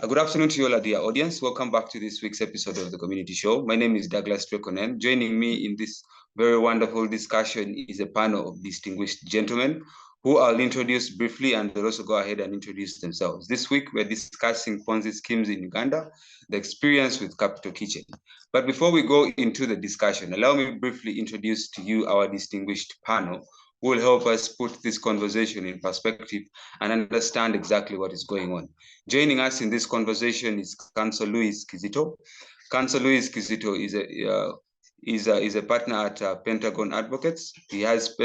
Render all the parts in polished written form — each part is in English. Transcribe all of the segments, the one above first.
Good afternoon to you all, dear audience. Welcome back to this week's episode of the Community Show. My name is Douglas Onen. Joining me in this very wonderful discussion is a panel of distinguished gentlemen who I'll introduce briefly, and they'll also go ahead and introduce themselves. This week, we're discussing Ponzi schemes in Uganda, the experience with Capital Kitchen. But before we go into the discussion, allow me briefly introduce to you our distinguished panel who will help us put this conversation in perspective and understand exactly what is going on. Joining us in this conversation is Counsel Luis Kizito. Counsel Luis Kizito is a partner at Pentagon Advocates. He has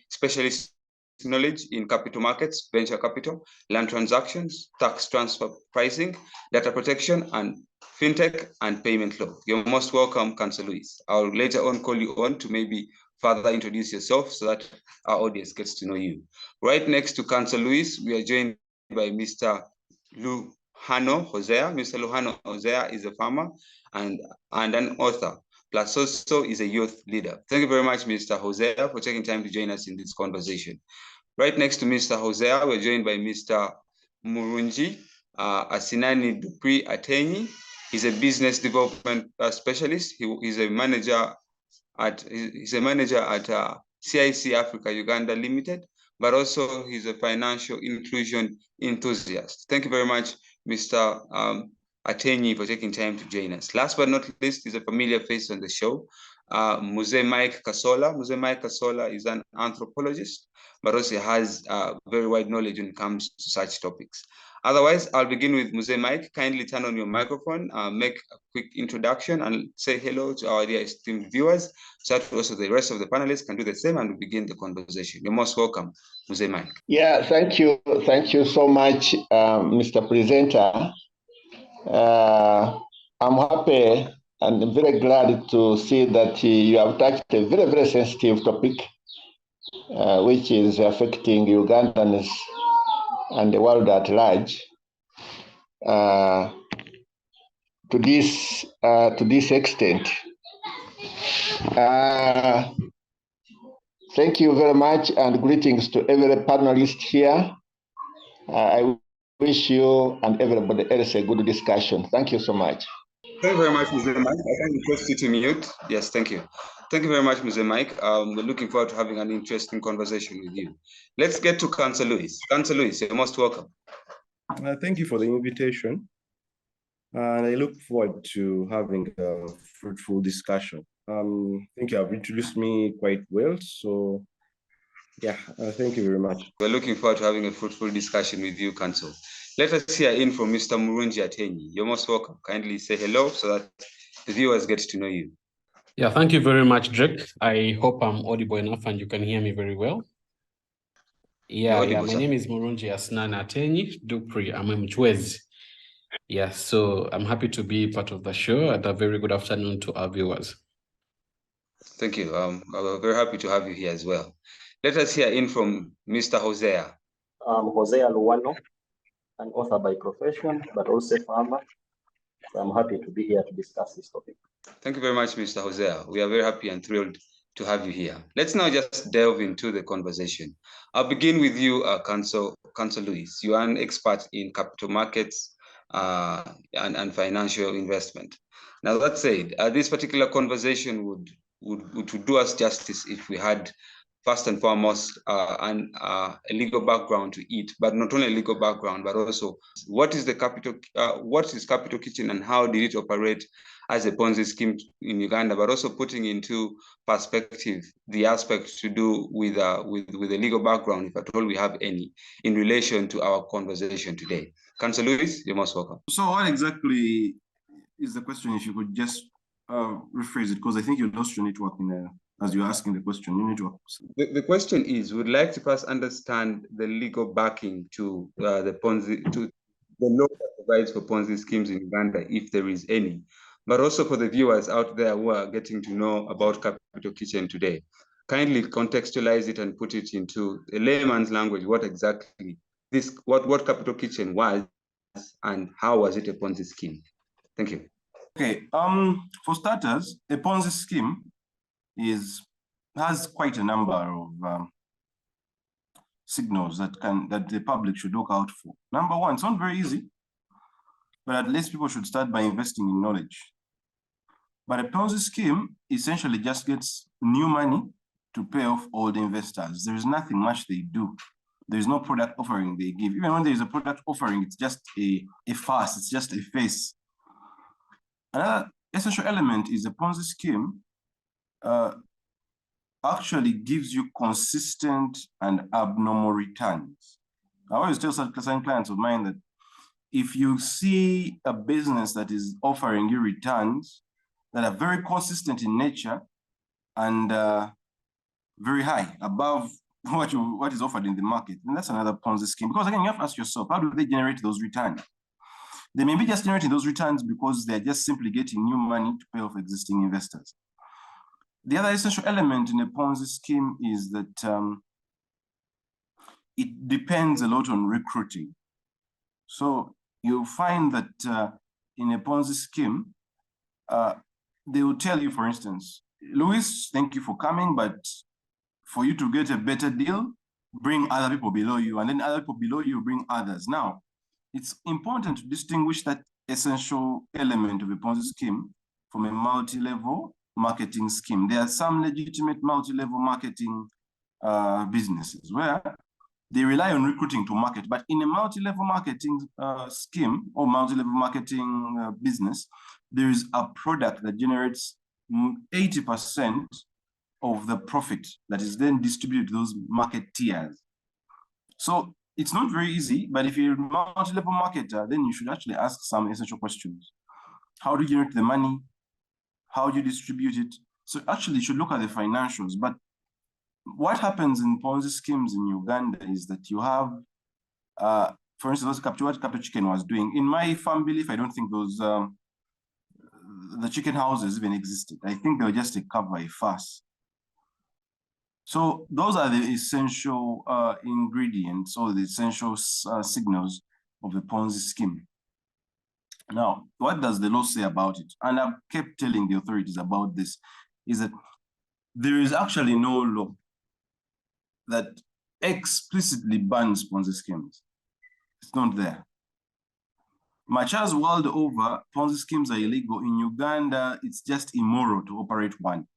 specialist knowledge in capital markets, venture capital, land transactions, tax transfer pricing, data protection, and fintech and payment law. You're most welcome, Counsel Luis. I'll later on call you on to maybe further introduce yourself so that our audience gets to know you. Right next to Counsel Luis, we are joined by Mr. Luwhano Hosea. Mr. Luwhano Hosea is a farmer and an author, plus also is a youth leader. Thank you very much, Mr. Hosea, for taking time to join us in this conversation. Right next to Mr. Hosea, we're joined by Mr. Murungi, Ainani Dupree Ateenyi. He's a business development specialist. He's a manager at CIC Africa Uganda Limited, but also he's a financial inclusion enthusiast. Thank you very much, Mr. Ateenyi, for taking time to join us. Last but not least, is a familiar face on the show, Mzee Mike Kasoola. Mzee Mike Kasoola is an anthropologist, but also has very wide knowledge when it comes to such topics. Otherwise, I'll begin with Mzee Mike. Kindly turn on your microphone, make a quick introduction, and say hello to our dear esteemed viewers, so that also the rest of the panelists can do the same, and we begin the conversation. You're most welcome, Mzee Mike. Yeah, thank you. Thank you so much, Mr. Presenter. I'm happy and very glad to see that you have touched a very, very sensitive topic, which is affecting Ugandans and the world at large. To this extent. Thank you very much, and greetings to every panelist here. I wish you and everybody else a good discussion. Thank you so much. Thank you very much, Mzee Mike. I can request you to mute. Yes, thank you. Thank you very much, Mzee Mike. We're looking forward to having an interesting conversation with you. Let's get to Counsel Luis. Counsel Luis, you're most welcome. Thank you for the invitation. And I look forward to having a fruitful discussion. I think you have introduced me quite well. So, yeah, thank you very much. We're looking forward to having a fruitful discussion with you, Counsel. Let us hear in from Mr. Murungi Ateenyi. You're most welcome. Kindly say hello so that the viewers get to know you. Yeah, thank you very much, Drake. I hope I'm audible enough and you can hear me very well. Yeah, my name is Murungi Ateenyi Dupree. I'm a Mchwezi. Yeah, so I'm happy to be part of the show, and a very good afternoon to our viewers. Thank you. I'm very happy to have you here as well. Let us hear in from Mr. Hosea. I'm Hosea Luwhano, an author by profession, but also a farmer. So I'm happy to be here to discuss this topic. Thank you very much, Mr. Hosea. We are very happy and thrilled to have you here. Let's now just delve into the conversation. I'll begin with you, Counsel Luis. You are an expert in capital markets and financial investment. Now, that said, this particular conversation would do us justice if we had, first and foremost, a legal background to it, but not only a legal background, but also what is Capital Kitchen and how did it operate as a Ponzi scheme in Uganda, but also putting into perspective the aspects to do with a legal background, if at all we have any, in relation to our conversation today. Counsel Luis, you're most welcome. So what exactly is the question? If you could just rephrase it, because I think you lost your network as you're asking the question. Your network. The question is, we'd like to first understand the legal backing to the law that provides for Ponzi schemes in Uganda, if there is any, but also for the viewers out there who are getting to know about Capital Kitchen today. Kindly contextualize it and put it into a layman's language. What exactly what Capital Kitchen was, and how was it a Ponzi scheme? Thank you. Okay. For starters, a Ponzi scheme has quite a number of signals that the public should look out for. Number one, it's not very easy, but at least people should start by investing in knowledge. But a Ponzi scheme essentially just gets new money to pay off old investors. There is nothing much they do. There is no product offering they give. Even when there is a product offering, it's just a farce, it's just a face. Another essential element is a Ponzi scheme actually gives you consistent and abnormal returns. I always tell some clients of mine that if you see a business that is offering you returns that are very consistent in nature and very high, above what is offered in the market, then that's another Ponzi scheme. Because again, you have to ask yourself, how do they generate those returns? They may be just generating those returns because they're just simply getting new money to pay off existing investors. The other essential element in a Ponzi scheme is that it depends a lot on recruiting. So you'll find that in a Ponzi scheme, they will tell you, for instance, Luis, thank you for coming, but for you to get a better deal, bring other people below you, and then other people below you bring others. Now, it's important to distinguish that essential element of a Ponzi scheme from a multi-level marketing scheme. There are some legitimate multi-level marketing businesses where they rely on recruiting to market, but in a multi-level marketing scheme or multi-level marketing business, there is a product that generates 80% of the profit that is then distributed to those marketeers. So it's not very easy, but if you're a multi-level marketer, then you should actually ask some essential questions. How do you generate the money? How do you distribute it? So actually you should look at the financials. But what happens in Ponzi schemes in Uganda is that you have, for instance, what Capital Chicken was doing. In my firm belief, I don't think those, the chicken houses even existed. I think they were just a cover, a farce. So those are the essential ingredients or the essential signals of the Ponzi scheme. Now, what does the law say about it? And I've kept telling the authorities about this, is that there is actually no law that explicitly bans Ponzi schemes. It's not there. Much as world over, Ponzi schemes are illegal. In Uganda, it's just immoral to operate one.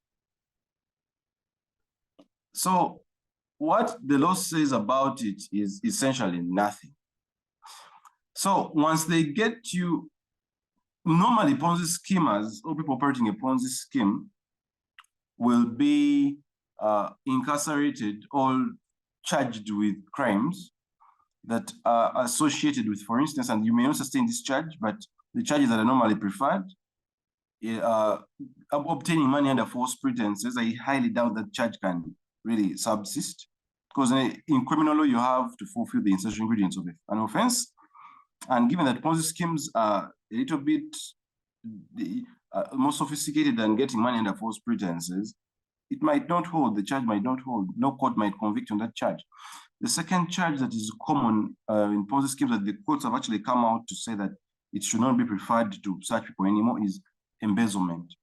So what the law says about it is essentially nothing. So once they get you, normally Ponzi schemers or people operating a Ponzi scheme will be incarcerated or charged with crimes that are associated with, for instance, and you may not sustain this charge, but the charges that are normally preferred, obtaining money under false pretenses, I highly doubt that charge can really subsist, because in criminal law, you have to fulfill the essential ingredients of an offense. And given that Ponzi schemes are a little bit more sophisticated than getting money under false pretenses, it might not hold, the charge might not hold, no court might convict on that charge. The second charge that is common in Ponzi schemes that the courts have actually come out to say that it should not be preferred to such people anymore is embezzlement.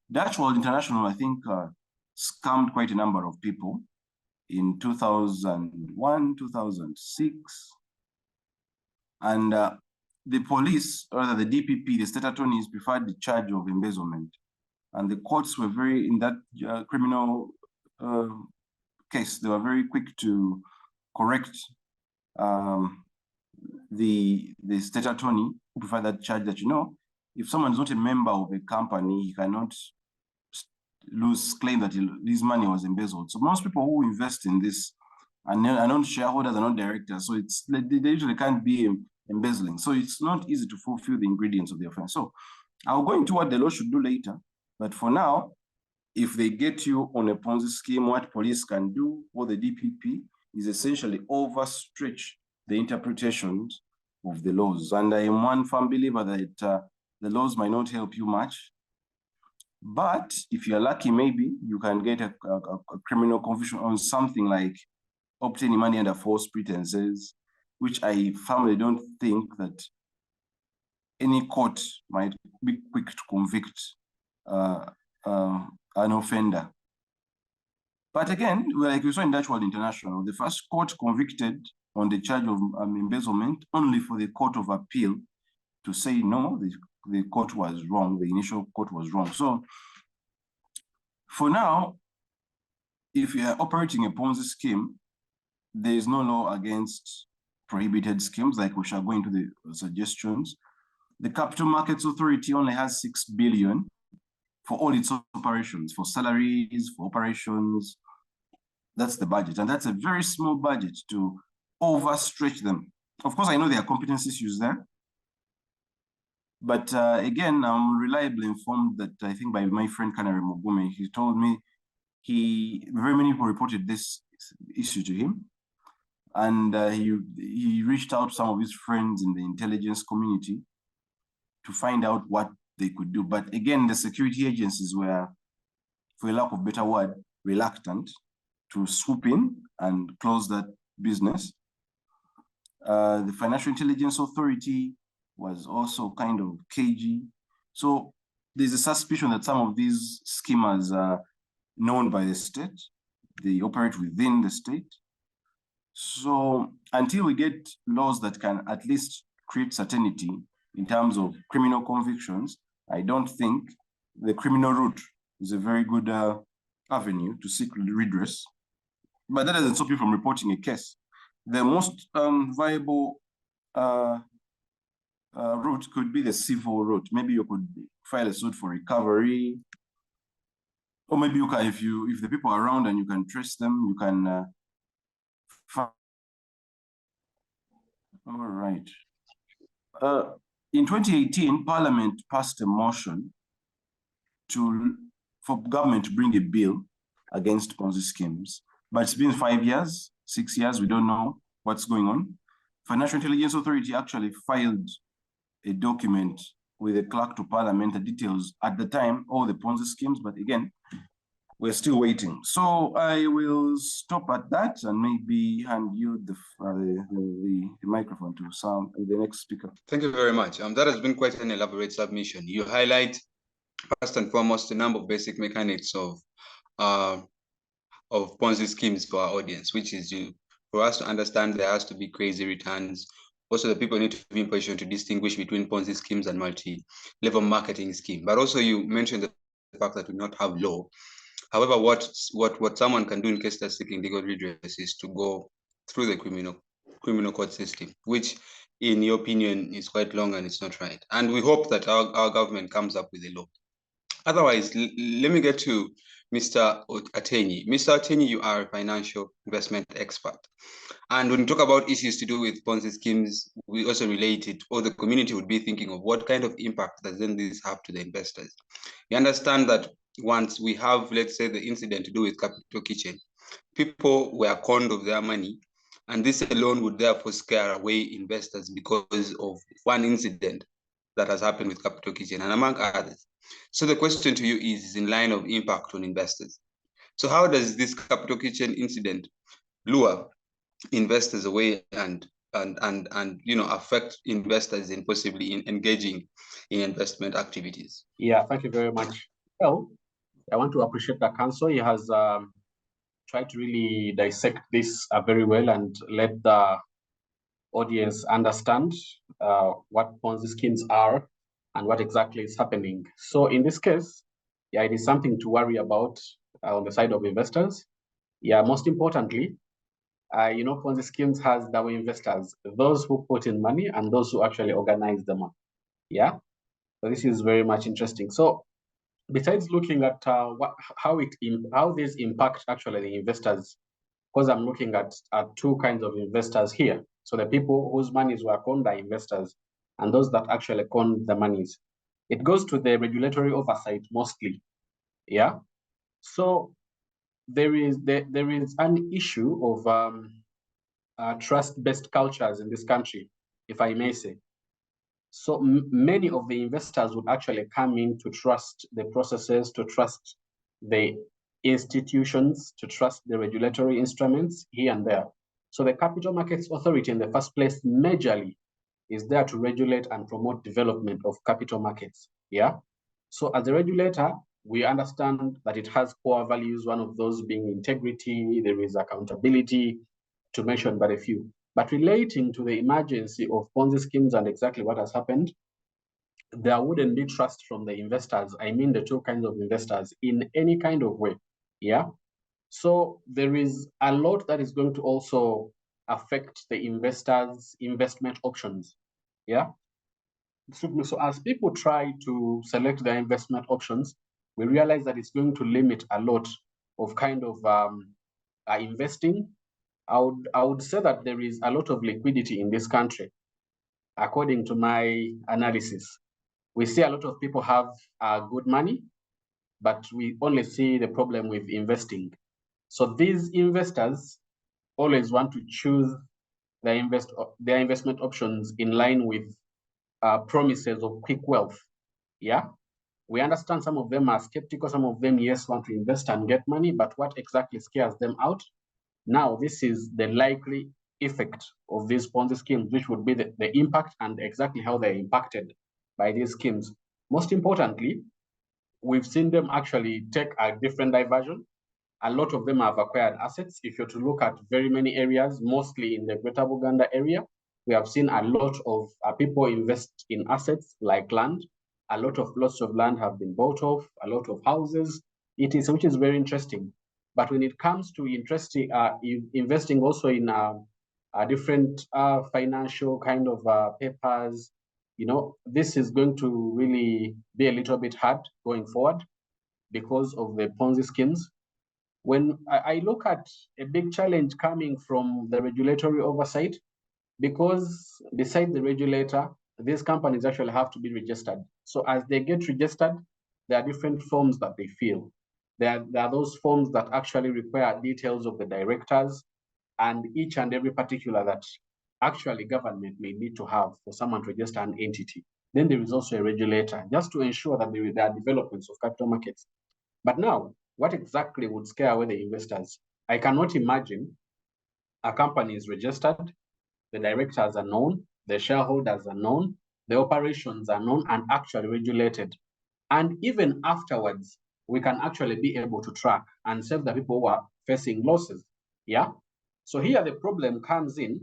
Dutch World International, I think, scammed quite a number of people in 2001, 2006. And the police, or rather the DPP, the state attorneys, preferred the charge of embezzlement. And the courts were very, in that criminal case, they were very quick to correct the state attorney who preferred that charge that, you know, if someone is not a member of a company, he cannot claim that his money was embezzled. So most people who invest in this are not shareholders, are not directors. So it's they usually can't be embezzling. So it's not easy to fulfill the ingredients of the offense. So I'll go into what the law should do later. But for now, if they get you on a Ponzi scheme, what police can do, or the DPP, is essentially overstretch the interpretations of the laws. And I am one firm believer that the laws might not help you much. But if you're lucky, maybe you can get a criminal conviction on something like obtaining money under false pretenses, which I firmly don't think that any court might be quick to convict an offender. But again, like we saw in Dutch World International, the first court convicted on the charge of embezzlement, only for the Court of Appeal to say no, the court was wrong, the initial court was wrong. So for now, if you are operating a Ponzi scheme, there is no law against prohibited schemes, like we shall go into the suggestions. The Capital Markets Authority only has 6 billion for all its operations, for salaries, for operations. That's the budget. And that's a very small budget to overstretch them. Of course, I know there are competence issues there. But again, I'm reliably informed that I think by my friend Kanare Mugume, he told me very many people reported this issue to him. And he reached out to some of his friends in the intelligence community to find out what they could do. But again, the security agencies were, for a lack of a better word, reluctant to swoop in and close that business. The Financial Intelligence Authority was also kind of cagey. So there's a suspicion that some of these schemers are known by the state. They operate within the state. So until we get laws that can at least create certainty in terms of criminal convictions, I don't think the criminal route is a very good avenue to seek redress. But that doesn't stop you from reporting a case. The most viable route could be the civil route. Maybe you could file a suit for recovery, or maybe you can, if the people are around and you can trace them, you can. All right. In 2018, Parliament passed a motion for government to bring a bill against Ponzi schemes. But it's been 5 years, 6 years, we don't know what's going on. Financial Intelligence Authority actually filed a document with a clerk to Parliament that details at the time all the Ponzi schemes, but again, we're still waiting. So I will stop at that and maybe hand you the microphone to the next speaker. Thank you very much. That has been quite an elaborate submission. You highlight first and foremost a number of basic mechanics of Ponzi schemes for our audience, which is for us to understand there has to be crazy returns. Also, the people need to be in position to distinguish between Ponzi schemes and multi-level marketing scheme. But also you mentioned the fact that we do not have law. However, what someone can do in case they're seeking legal redress is to go through the criminal court system, which in your opinion is quite long and it's not right. And we hope that our government comes up with a law. Otherwise, let me get to Mr. Ateenyi. Mr. Ateenyi, you are a financial investment expert. And when we talk about issues to do with Ponzi schemes, we also relate it, or the community would be thinking of what kind of impact does then this have to the investors. You understand that once we have, let's say, the incident to do with Capital Kitchen, people were conned of their money, and this alone would therefore scare away investors because of one incident that has happened with Capital Kitchen, and among others. So the question to you is in line of impact on investors. So how does this Capital Kitchen incident lure investors away and affect investors in possibly engaging in investment activities? Yeah, thank you very much. Well, I want to appreciate the council. He has tried to really dissect this very well and let the audience understand what Ponzi schemes are and what exactly is happening. So in this case, yeah, it is something to worry about on the side of investors. Yeah, most importantly, Ponzi schemes has double investors, those who put in money and those who actually organize the money. Yeah, so this is very much interesting. So besides looking at how this impact actually the investors, because I'm looking at two kinds of investors here. So the people whose monies were conned are investors, and those that actually conned the monies. It goes to the regulatory oversight mostly. Yeah. So there is an issue of trust-based cultures in this country, if I may say. So many of the investors would actually come in to trust the processes, to trust the institutions, to trust the regulatory instruments here and there. So the Capital Markets Authority in the first place majorly is there to regulate and promote development of capital markets. Yeah. So as a regulator, we understand that it has core values, one of those being integrity, there is accountability, to mention but a few. But relating to the emergency of Ponzi schemes and exactly what has happened, there wouldn't be trust from the investors. I mean, the two kinds of investors in any kind of way. Yeah. So there is a lot that is going to also affect the investors' investment options. Yeah. So as people try to select their investment options, we realize that it's going to limit a lot of kind of investing. I would say that there is a lot of liquidity in this country, according to my analysis. We see a lot of people have good money, but we only see the problem with investing. So these investors always want to choose their investment options in line with promises of quick wealth. Yeah, we understand some of them are skeptical, some of them, yes, want to invest and get money, but what exactly scares them out? Now, this is the likely effect of these Ponzi schemes, which would be the impact and exactly how they're impacted by these schemes. Most importantly, we've seen them actually take a different diversion. A lot of them have acquired assets. If you're to look at very many areas, mostly in the Greater Uganda area, we have seen a lot of people invest in assets like land. A lot of plots of land have been bought off, a lot of houses, which is very interesting. But when it comes to investing also in a different financial kind of papers, this is going to really be a little bit hard going forward because of the Ponzi schemes. When I look at a big challenge coming from the regulatory oversight, because besides the regulator, these companies actually have to be registered. So as they get registered, there are different forms that they fill. There are those forms that actually require details of the directors and each and every particular that actually government may need to have for someone to register an entity. Then there is also a regulator, just to ensure that there are developments of capital markets. But now, what exactly would scare away the investors? I cannot imagine a company is registered, the directors are known, the shareholders are known, the operations are known and actually regulated. And even afterwards, we can actually be able to track and save the people who are facing losses. Yeah. So here the problem comes in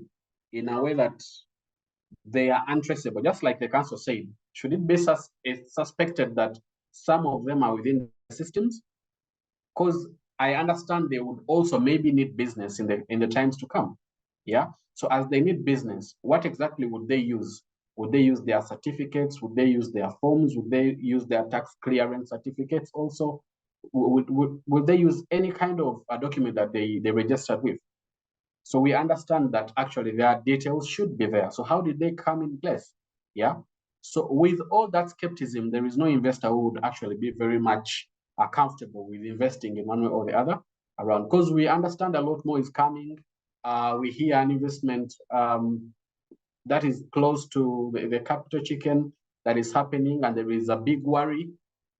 a way that they are untraceable. Just like the council said, should it be suspected that some of them are within the systems? Because I understand they would also maybe need business in the times to come. Yeah. So as they need business, what exactly would they use? Would they use their certificates? Would they use their forms? Would they use their tax clearance certificates also? Would they use any kind of a document that they registered with? So we understand that actually their details should be there. So how did they come in place? Yeah. So with all that skepticism, there is no investor who would actually be very much comfortable with investing in one way or the other around, because we understand a lot more is coming. We hear an investment that is close to the capital chicken that is happening, and there is a big worry.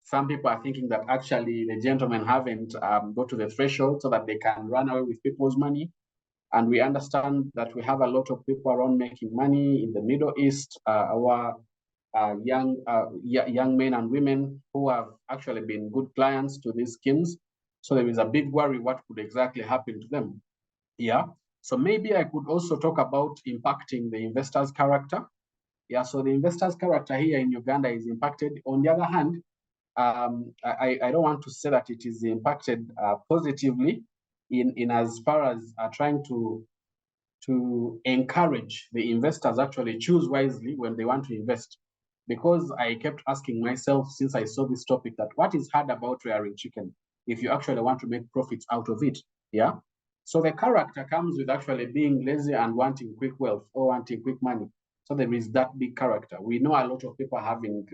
Some people are thinking that actually the gentlemen haven't got to the threshold so that they can run away with people's money. And we understand that we have a lot of people around making money in the Middle East, our young men and women who have actually been good clients to these schemes. So there is a big worry what could exactly happen to them. Yeah. So maybe I could also talk about impacting the investor's character. Yeah. So the investor's character here in Uganda is impacted. On the other hand, I don't want to say that it is impacted positively in as far as trying to encourage the investors actually choose wisely when they want to invest. Because I kept asking myself since I saw this topic that what is hard about rearing chicken if you actually want to make profits out of it? Yeah. So the character comes with actually being lazy and wanting quick wealth or wanting quick money. So there is that big character. We know a lot of people having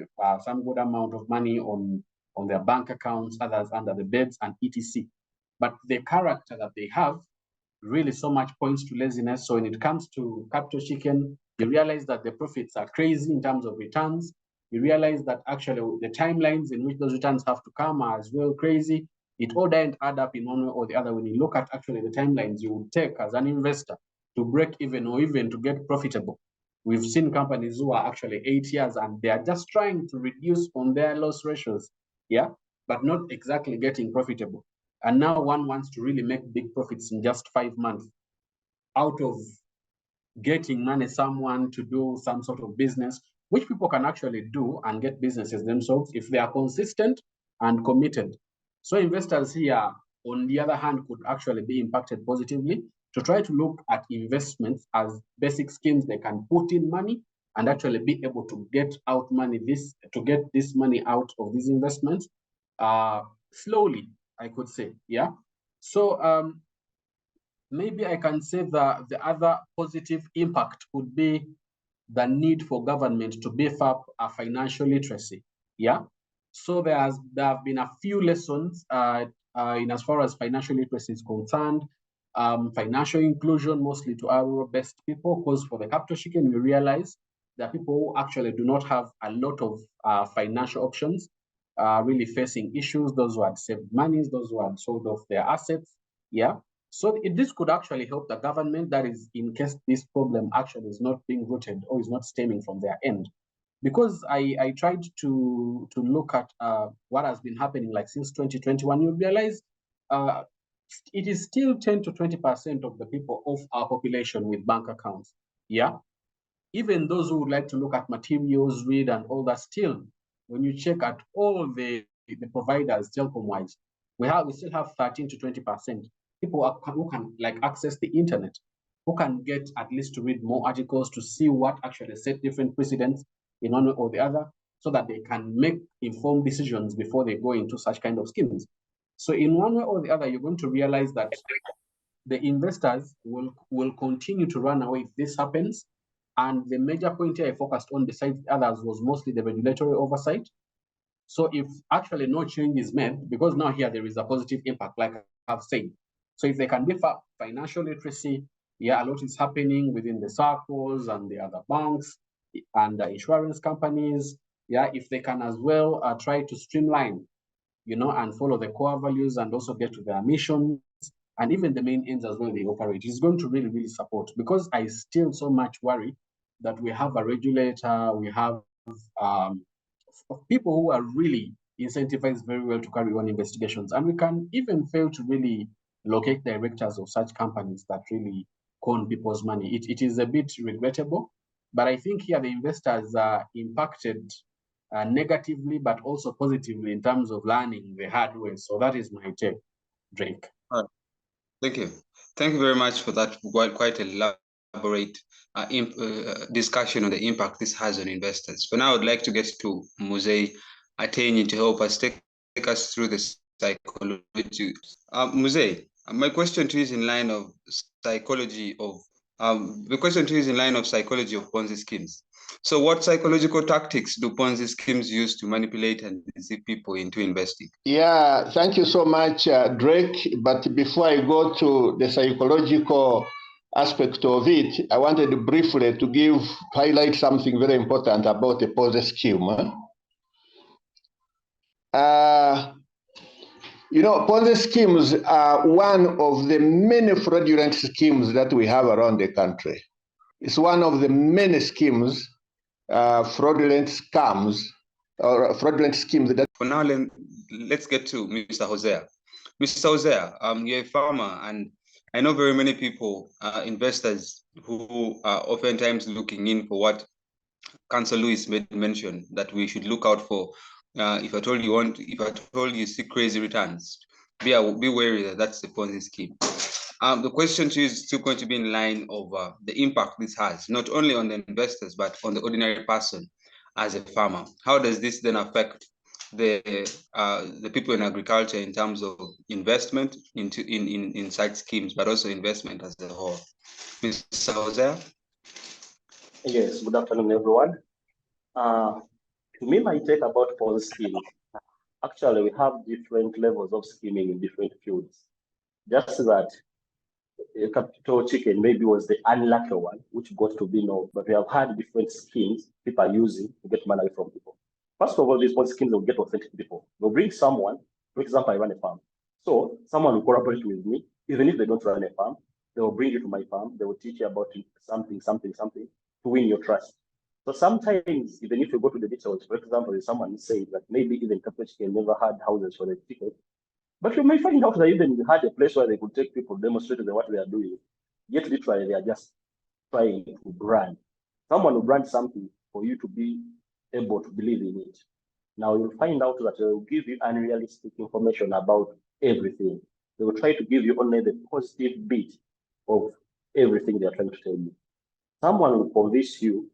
some good amount of money on their bank accounts, others under the beds and etc. But the character that they have really so much points to laziness. So when it comes to capital chicken, you realize that the profits are crazy in terms of returns. You realize that actually the timelines in which those returns have to come are as well crazy. It all doesn't add up in one way or the other. When you look at actually the timelines you would take as an investor to break even or even to get profitable. We've seen companies who are actually 8 years and they are just trying to reduce on their loss ratios. Yeah. but not exactly getting profitable. And now one wants to really make big profits in just 5 months out of getting money someone to do some sort of business, which people can actually do and get businesses themselves if they are consistent and committed. So investors here, on the other hand, could actually be impacted positively to try to look at investments as basic schemes they can put in money and actually be able to get out money, to get this money out of these investments slowly, I could say. Yeah. So maybe I can say that the other positive impact would be the need for government to beef up financial literacy. Yeah. So there have been a few lessons in as far as financial literacy is concerned. Financial inclusion, mostly to our best people, because for the capital chicken, we realize that people who actually do not have a lot of financial options really facing issues, those who had saved monies, those who had sold off their assets. Yeah. So this could actually help the government, that is, in case this problem actually is not being rooted or is not stemming from their end. Because I tried to look at what has been happening like since 2021, you realize it is still 10 to 20% of the people of our population with bank accounts. Yeah. Even those who would like to look at materials, read and all that, still, when you check at all the providers, telecom-wise, we still have 13 to 20% people who can like access the internet, who can get at least to read more articles to see what actually set different precedents in one way or the other, so that they can make informed decisions before they go into such kind of schemes. So in one way or the other, you're going to realize that the investors will continue to run away if this happens. And the major point here I focused on, besides others, was mostly the regulatory oversight. So if actually no change is made, because now here there is a positive impact, like I've said. So if they can beef up financial literacy, yeah, a lot is happening within the circles and the other banks and the insurance companies. Yeah, if they can as well try to streamline, and follow the core values and also get to their mission and even the main ends as well they operate, is going to really, really support. Because I still so much worry that we have a regulator, we have people who are really incentivized very well to carry on investigations, and we can even fail to really locate directors of such companies that really con people's money. It is a bit regrettable, but I think here the investors are impacted negatively, but also positively in terms of learning the hard way. So that is my take, Drake. All right. Thank you. Thank you very much for that quite elaborate discussion on the impact this has on investors. For now, I'd like to get to Muse Ateenyi to help us take us through the psychology. Muse, my question to you is in line of psychology of psychology of Ponzi schemes. So what psychological tactics do Ponzi schemes use to manipulate and deceive people into investing? Yeah, thank you so much, Drake. But before I go to the psychological aspect of it, I wanted briefly to highlight something very important about the Ponzi scheme. Ponzi schemes are one of the many fraudulent schemes that we have around the country. It's one of the many schemes, fraudulent scams, or fraudulent schemes that. For now, let's get to Mr. Hosea. Mr. Hosea, you're a farmer, and I know very many people, investors, who are oftentimes looking in for what Councillor Lewis made mention that we should look out for. If I told you see crazy returns, be wary that that's the Ponzi scheme. The question to you is still going to be in line of the impact this has, not only on the investors, but on the ordinary person as a farmer. How does this then affect the people in agriculture in terms of investment in such schemes, but also investment as a whole? Mr. Hosea? Yes, good afternoon, everyone. To me, my take about Ponzi schemes, actually, we have different levels of scheming in different fields. Just that capital chicken maybe was the unlucky one, which got to be known, but we have had different schemes people are using to get money from people. First of all, these Ponzi schemes will get authentic people. They'll bring someone, for example, I run a farm. So someone will collaborate with me, even if they don't run a farm, they will bring you to my farm, they will teach you about something to win your trust. So sometimes, even if you go to the details, for example, if someone says that maybe even Catholic chicken never had houses for the chicken, but you may find out that even had a place where they could take people, demonstrate what they are doing, yet literally they are just trying to brand. Someone will brand something for you to be able to believe in it. Now you'll find out that they will give you unrealistic information about everything. They will try to give you only the positive bit of everything they are trying to tell you. Someone will convince you,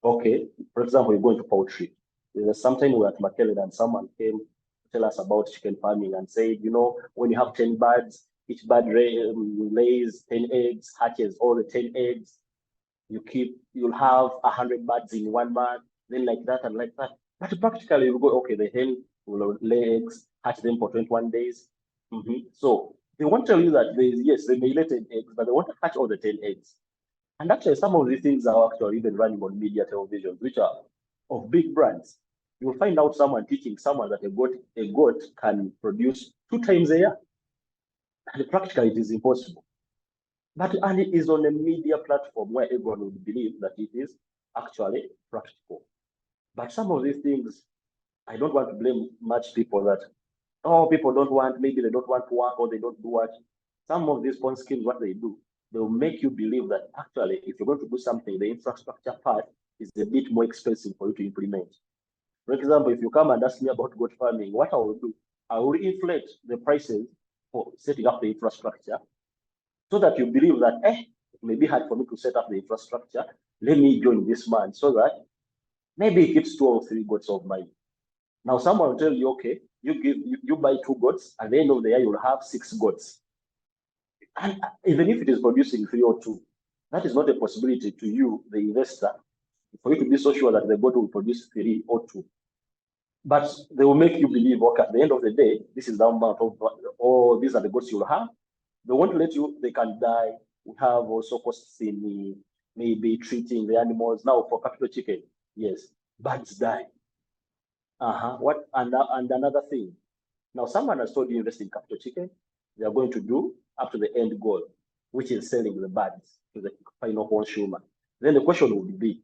okay, for example, you're going to poultry. There's sometime we were at Makele and someone came to tell us about chicken farming and said, you know, when you have 10 birds, each bird lays 10 eggs, hatches all the 10 eggs. You'll have 100 birds in 1 month, then like that and like that. But practically you go, okay, the hen will lay eggs, hatch them for 21 days. So they won't tell you that yes, they may lay 10 eggs, but they want to hatch all the 10 eggs. And actually, some of these things are actually even running on media televisions, which are of big brands. You'll find out someone teaching someone that a goat can produce 2 times a year. And practically, it is impossible. And it is on a media platform where everyone would believe that it is actually practical. But some of these things, I don't want to blame much people that, oh, people don't want, maybe they don't want to work or they don't do what. Some of these Ponzi schemes, what they do, they will make you believe that actually, if you're going to do something, the infrastructure part is a bit more expensive for you to implement. For example, if you come and ask me about goat farming, what I will do, I will inflate the prices for setting up the infrastructure so that you believe that, it may be hard for me to set up the infrastructure. Let me join this man so that maybe he keeps 2 or 3 goats of mine. Now, someone will tell you, okay, you buy 2 goats, at the end of the year, you'll have 6 goats. And even if it is producing 3 or 2, that is not a possibility to you, the investor, for you to be so sure that the goat will produce 3 or 2. But they will make you believe, okay, at the end of the day, this is the amount of, or these are the goats you'll have. They won't let you, they can die. We have also costs in maybe treating the animals. Now for capital chicken, yes, birds die. And another thing. Now someone has told you invest in capital chicken, they are going to do up to the end goal, which is selling the birds to the final consumer. Then the question would be,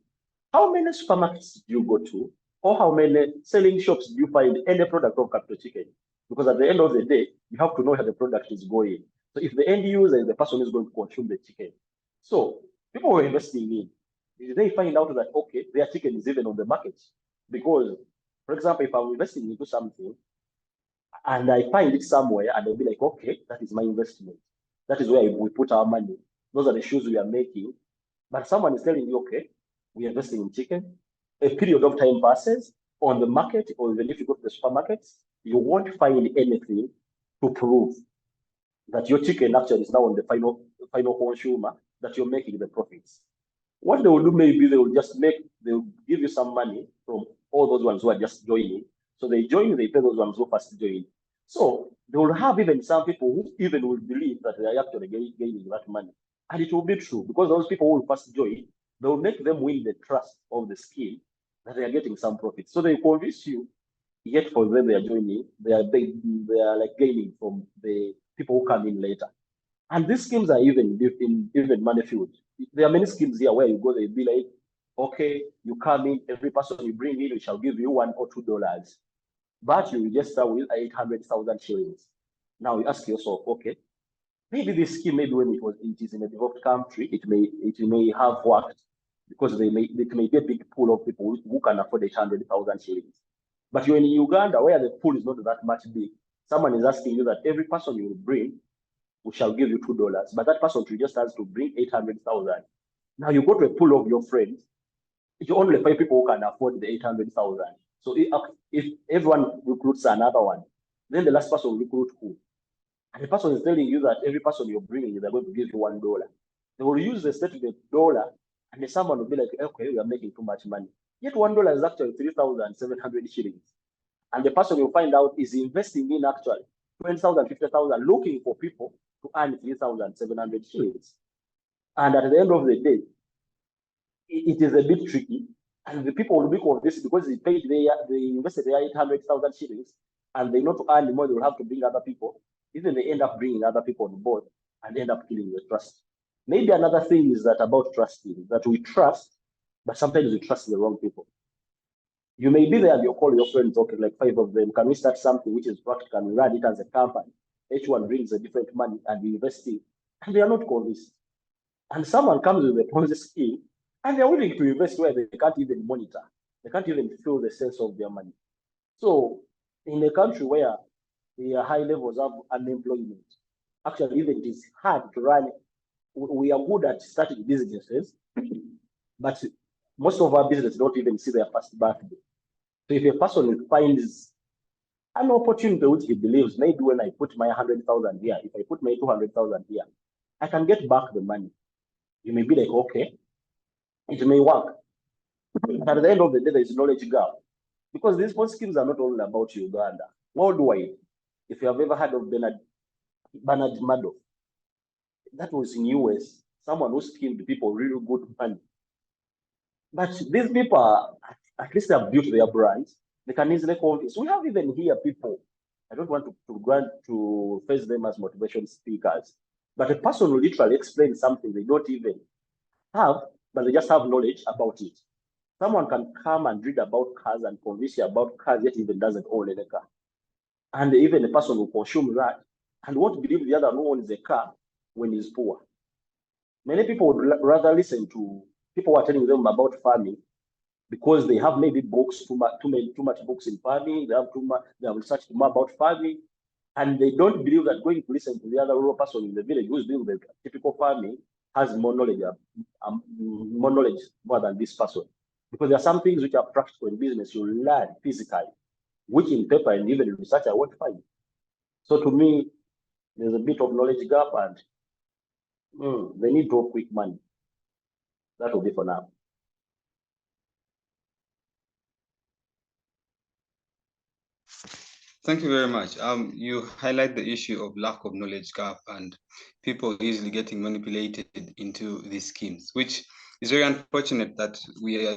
how many supermarkets do you go to, or how many selling shops do you find any product of capital chicken? Because at the end of the day, you have to know where the product is going. So if the end user is the person who is going to consume the chicken, so people were investing in, they find out that, okay, their chicken is even on the market. Because, for example, if I'm investing into something and I find it somewhere and I'll be like, okay, that is my investment. That is where we put our money. Those are the shoes we are making. But someone is telling you, okay, we are investing in chicken. A period of time passes on the market, or even if you go to the supermarkets, you won't find anything to prove that your chicken actually is now on the final consumer, that you're making the profits. What they will do, maybe they'll give you some money from all those ones who are just joining. So they join, they pay those ones who first join. So they will have even some people who even will believe that they are actually gaining that money. And it will be true, because those people who will first join, they will make them win the trust of the scheme that they are getting some profit. So they convince you, yet for them they are joining, they are like gaining from the people who come in later. And these schemes are even money field. There are many schemes here where you go, they'll be like, okay, you come in, every person you bring in, we shall give you $1 or $2. But you register with 800,000 shillings. Now you ask yourself, okay, maybe this scheme, maybe when it is in a developed country, it may have worked, because it may be a big pool of people who can afford 800,000 shillings. But you're in Uganda, where the pool is not that much big. Someone is asking you that every person you will bring, we shall give you $2, but that person just has to bring 800,000. Now you go to a pool of your friends, you only find people who can afford the 800,000. So if everyone recruits another one, then the last person will recruit who? And the person is telling you that every person you're bringing, they're going to give you $1. They will use the statement dollar, and then someone will be like, okay, we are making too much money. Yet $1 is actually 3,700 shillings. And the person you'll find out is investing in actually 20,000, 50,000, looking for people to earn 3,700 shillings. And at the end of the day, it is a bit tricky. And the people will be convinced, because they invested their 800,000 shillings, and they know to earn more, they will have to bring other people. Even they end up bringing other people on board and end up killing the trust. Maybe another thing is that about trusting, that we trust but sometimes you trust the wrong people. You may be there and you call your friends, okay, like 5 of them, can we start something which is practical, and run it as a company? Each one brings a different money and we invest in, and they are not convinced. And someone comes with a Ponzi scheme and they're willing to invest where they can't even monitor. They can't even feel the sense of their money. So in a country where there are high levels of unemployment, actually even it is hard to run. We are good at starting businesses, but most of our businesses don't even see their first birthday. So if a person finds an opportunity which he believes, maybe when I put my 100,000 here, if I put my 200,000 here, I can get back the money. You may be like, okay, it may work. But at the end of the day, there is knowledge gap. Because these phone schemes are not only about Uganda. Worldwide, if you have ever heard of Bernard Madoff, that was in US, someone who schemed people really good money. But these people are, at least have built their brands. They can easily convince. We have even here people, I don't want to face them as motivation speakers, but a person will literally explain something they don't even have, but they just have knowledge about it. Someone can come and read about cars and convince you about cars, yet even doesn't own any car. And even a person will consume that and won't believe the other who owns a car when he's poor. Many people would rather listen to people who are telling them about farming because they have maybe books, too much books in farming, they have researched more about farming, and they don't believe that going to listen to the other rural person in the village who's doing the typical farming has more knowledge more than this person. Because there are some things which are practical in business you learn physically, which in paper and even in research I won't find. So to me, there's a bit of knowledge gap, and they need to have quick money. That will be for now. Thank you very much. You highlight the issue of lack of knowledge gap and people easily getting manipulated into these schemes, which is very unfortunate that we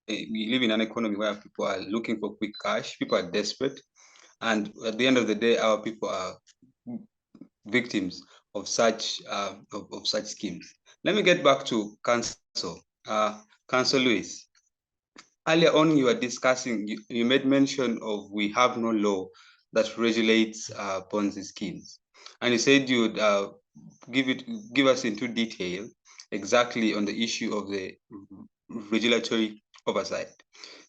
live in an economy where people are looking for quick cash, people are desperate, and at the end of the day, our people are victims of such schemes. Let me get back to Council. Council Lewis. Earlier on, you were discussing, you made mention of we have no law that regulates Ponzi schemes. And you said you would give us into detail exactly on the issue of the regulatory oversight.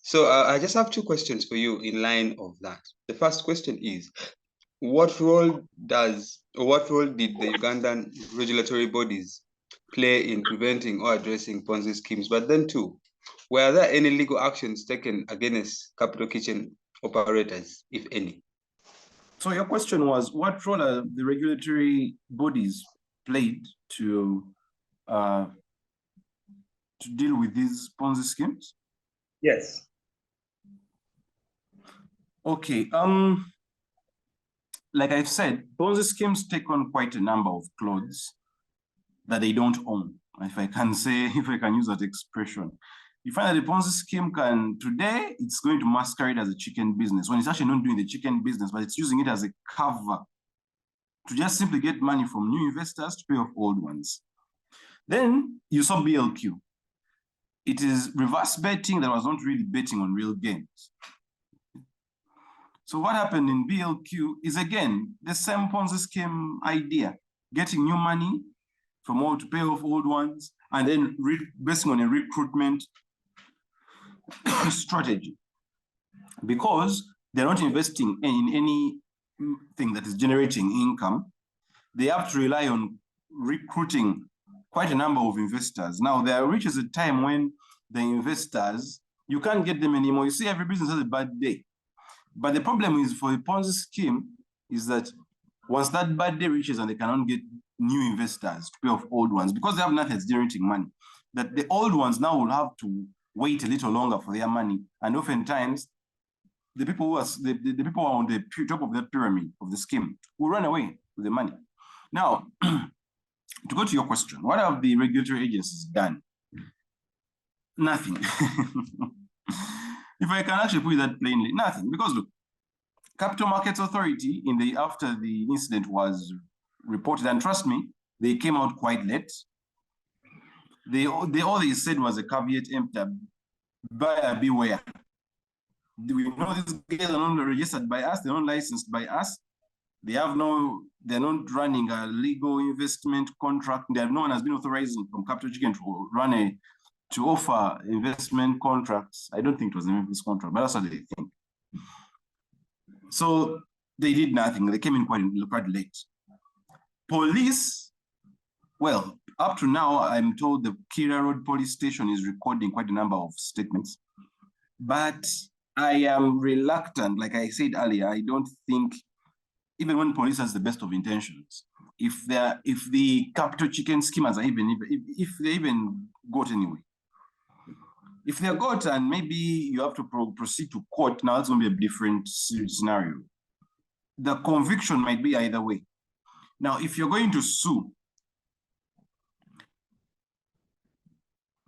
So I just have 2 questions for you in line of that. The first question is, what role did the Ugandan regulatory bodies play in preventing or addressing Ponzi schemes? But then 2, were there any legal actions taken against capital kitchen operators, if any? So your question was, what role are the regulatory bodies played to deal with these Ponzi schemes? Yes. Okay. Like I've said, Ponzi schemes take on quite a number of clothes that they don't own. If I can use that expression. You find that the Ponzi scheme today, it's going to masquerade as a chicken business when it's actually not doing the chicken business, but it's using it as a cover to just simply get money from new investors to pay off old ones. Then you saw BLQ. It is reverse betting that was not really betting on real games. So what happened in BLQ is, again, the same Ponzi scheme idea, getting new money from all to pay off old ones, and then basing on a recruitment strategy. Because they're not investing in anything that is generating income, they have to rely on recruiting quite a number of investors. Now, there reaches a time when the investors, you can't get them anymore. You see, every business has a bad day. But the problem is for a Ponzi scheme is that once that bad day reaches and they cannot get new investors to pay off old ones, because they have nothing that's generating money, that the old ones now will have to wait a little longer for their money. And oftentimes, the people who are on the top of that pyramid of the scheme will run away with the money. Now, to go to your question, what have the regulatory agencies done? Nothing. If I can actually put that plainly, nothing. Because look, Capital Markets Authority, after the incident was reported, and trust me, they came out quite late. all they said was a caveat emptor, buyer beware. We know these guys are not registered by us, they're not licensed by us. They're not running a legal investment contract. No one has been authorized from Capital Chicken to offer investment contracts. I don't think it was an investment contract, but that's what they think. So they did nothing. They came in quite late. Police, well, up to now, I'm told the Kira Road police station is recording quite a number of statements, but I am reluctant. Like I said earlier, I don't think, even when police has the best of intentions, if the Capital Chicken schemers are if they even got anyway, if they're got and maybe you have to proceed to court, now it's going to be a different scenario. The conviction might be either way. Now, if you're going to sue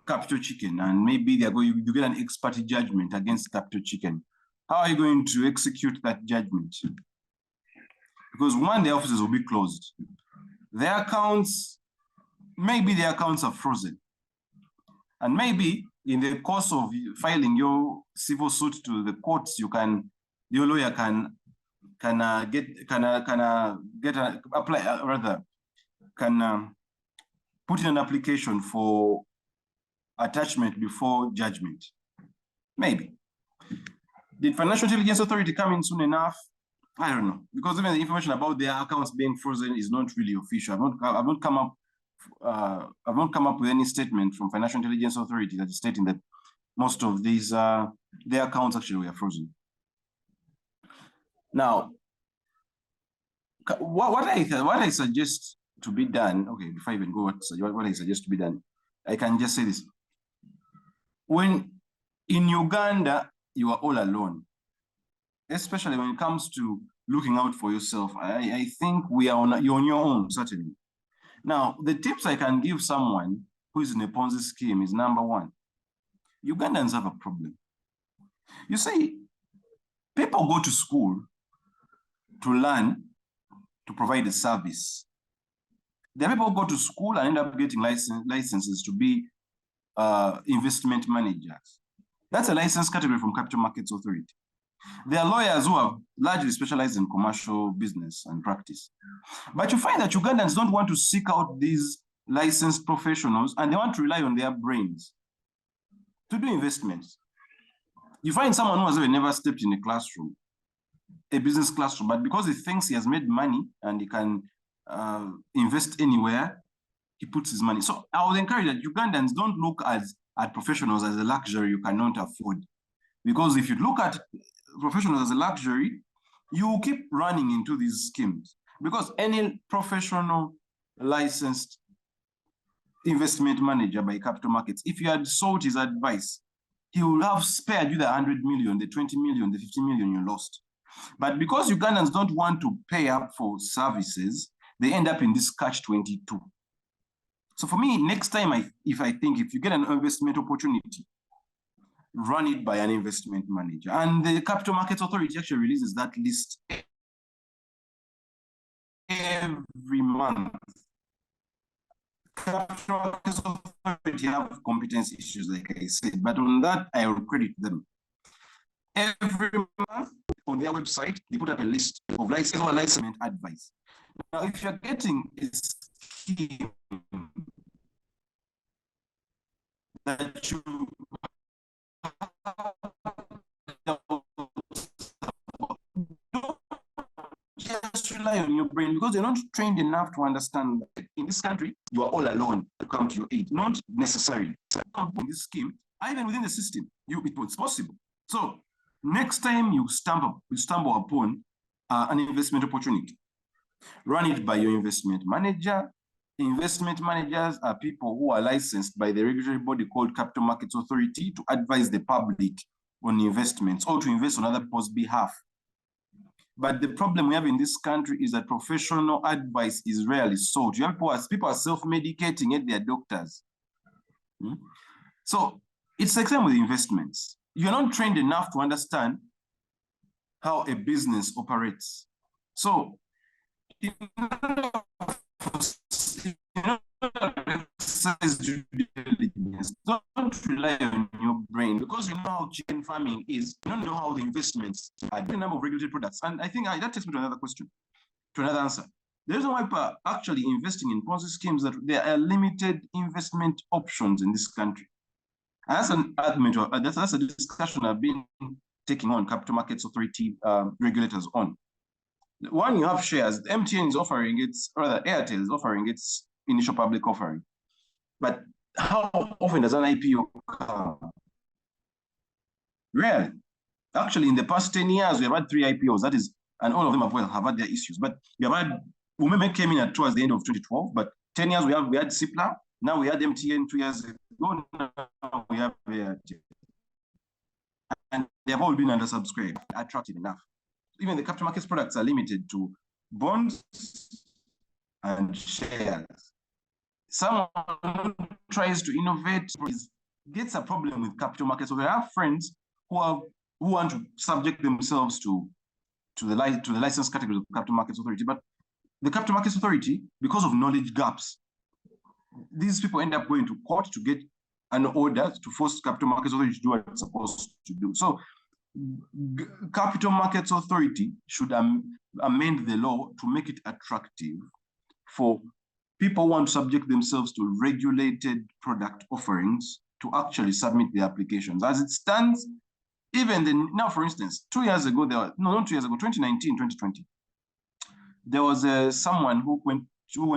Capital Chicken and maybe you get an expert judgment against Capital Chicken, how are you going to execute that judgment? Because one, the offices will be closed. Their accounts, maybe their accounts are frozen. And maybe in the course of filing your civil suit to the courts, your lawyer can put in an application for attachment before judgment. Maybe. Did Financial Intelligence Authority come in soon enough? I don't know, because even the information about their accounts being frozen is not really official. I've not come up with any statement from Financial Intelligence Authority that is stating that most of these their accounts actually were frozen. Now, what I suggest to be done, okay, before I even go what I suggest to be done, I can just say this. When in Uganda, you are all alone, especially when it comes to looking out for yourself. I think you're on your own, certainly. Now, the tips I can give someone who is in a Ponzi scheme is, number one, Ugandans have a problem. You see, people go to school to learn to provide a service. There are people who go to school and end up getting licenses to be investment managers. That's a license category from Capital Markets Authority. There are lawyers who have largely specialized in commercial business and practice. But you find that Ugandans don't want to seek out these licensed professionals, and they want to rely on their brains to do investments. You find someone who has never stepped in a classroom, a business classroom, but because he thinks he has made money and he can invest anywhere, he puts his money. So I would encourage that Ugandans don't look at professionals as a luxury you cannot afford. Because if you look at professionals as a luxury, you will keep running into these schemes. Because any professional licensed investment manager by Capital Markets, if you had sought his advice, he will have spared you the 100 million, the 20 million, the 50 million you lost. But because Ugandans don't want to pay up for services, they end up in this catch-22. So for me, next time, if you get an investment opportunity, run it by an investment manager. And the Capital Markets Authority actually releases that list every month. Capital Markets Authority have competence issues, like I said, but on that, I will credit them. Every month on their website, they put up a list of licensing advice. Now, if you're getting a scheme that you just rely on your brain, because you're not trained enough to understand that in this country, you are all alone to come to your aid. Not necessarily. In this scheme, even within the system, it's possible. So next time you stumble upon an investment opportunity, run it by your investment manager. Investment managers are people who are licensed by the regulatory body called Capital Markets Authority to advise the public on investments or to invest on other people's behalf. But the problem we have in this country is that professional advice is rarely sought. You have people are self-medicating at their doctors. So it's the same with investments. You're not trained enough to understand how a business operates. So in order to exercise due diligence. Don't rely on your brain, because you know how chicken farming is. You don't know how the investments are, the number of regulated products. And I think that takes me to another question, to another answer. The reason why people are actually investing in Ponzi schemes is that there are limited investment options in this country. And that's an argument, that's a discussion I've been taking on Capital Markets Authority regulators on. One, you have shares. MTN is offering its, rather Airtel is offering its initial public offering. But how often does an IPO come? Rarely. Actually, in the past 10 years, we have had 3 IPOs. That is, and all of them have had their issues. But we have had, Umeme came in towards the end of 2012, but 10 years we had Cipla, now we had MTN 2 years ago, now we have Airtel. And they have all been undersubscribed, attractive enough. Even the capital markets products are limited to bonds and shares. Someone who tries to innovate gets a problem with capital markets. So we have friends who want to subject themselves to the license categories of the Capital Markets Authority. But the Capital Markets Authority, because of knowledge gaps, these people end up going to court to get an order to force Capital Markets Authority to do what it's supposed to do. So Capital Markets Authority should amend the law to make it attractive for people who want to subject themselves to regulated product offerings to actually submit their applications. As it stands, even now, for instance, 2 years ago, 2019, 2020, there was someone who went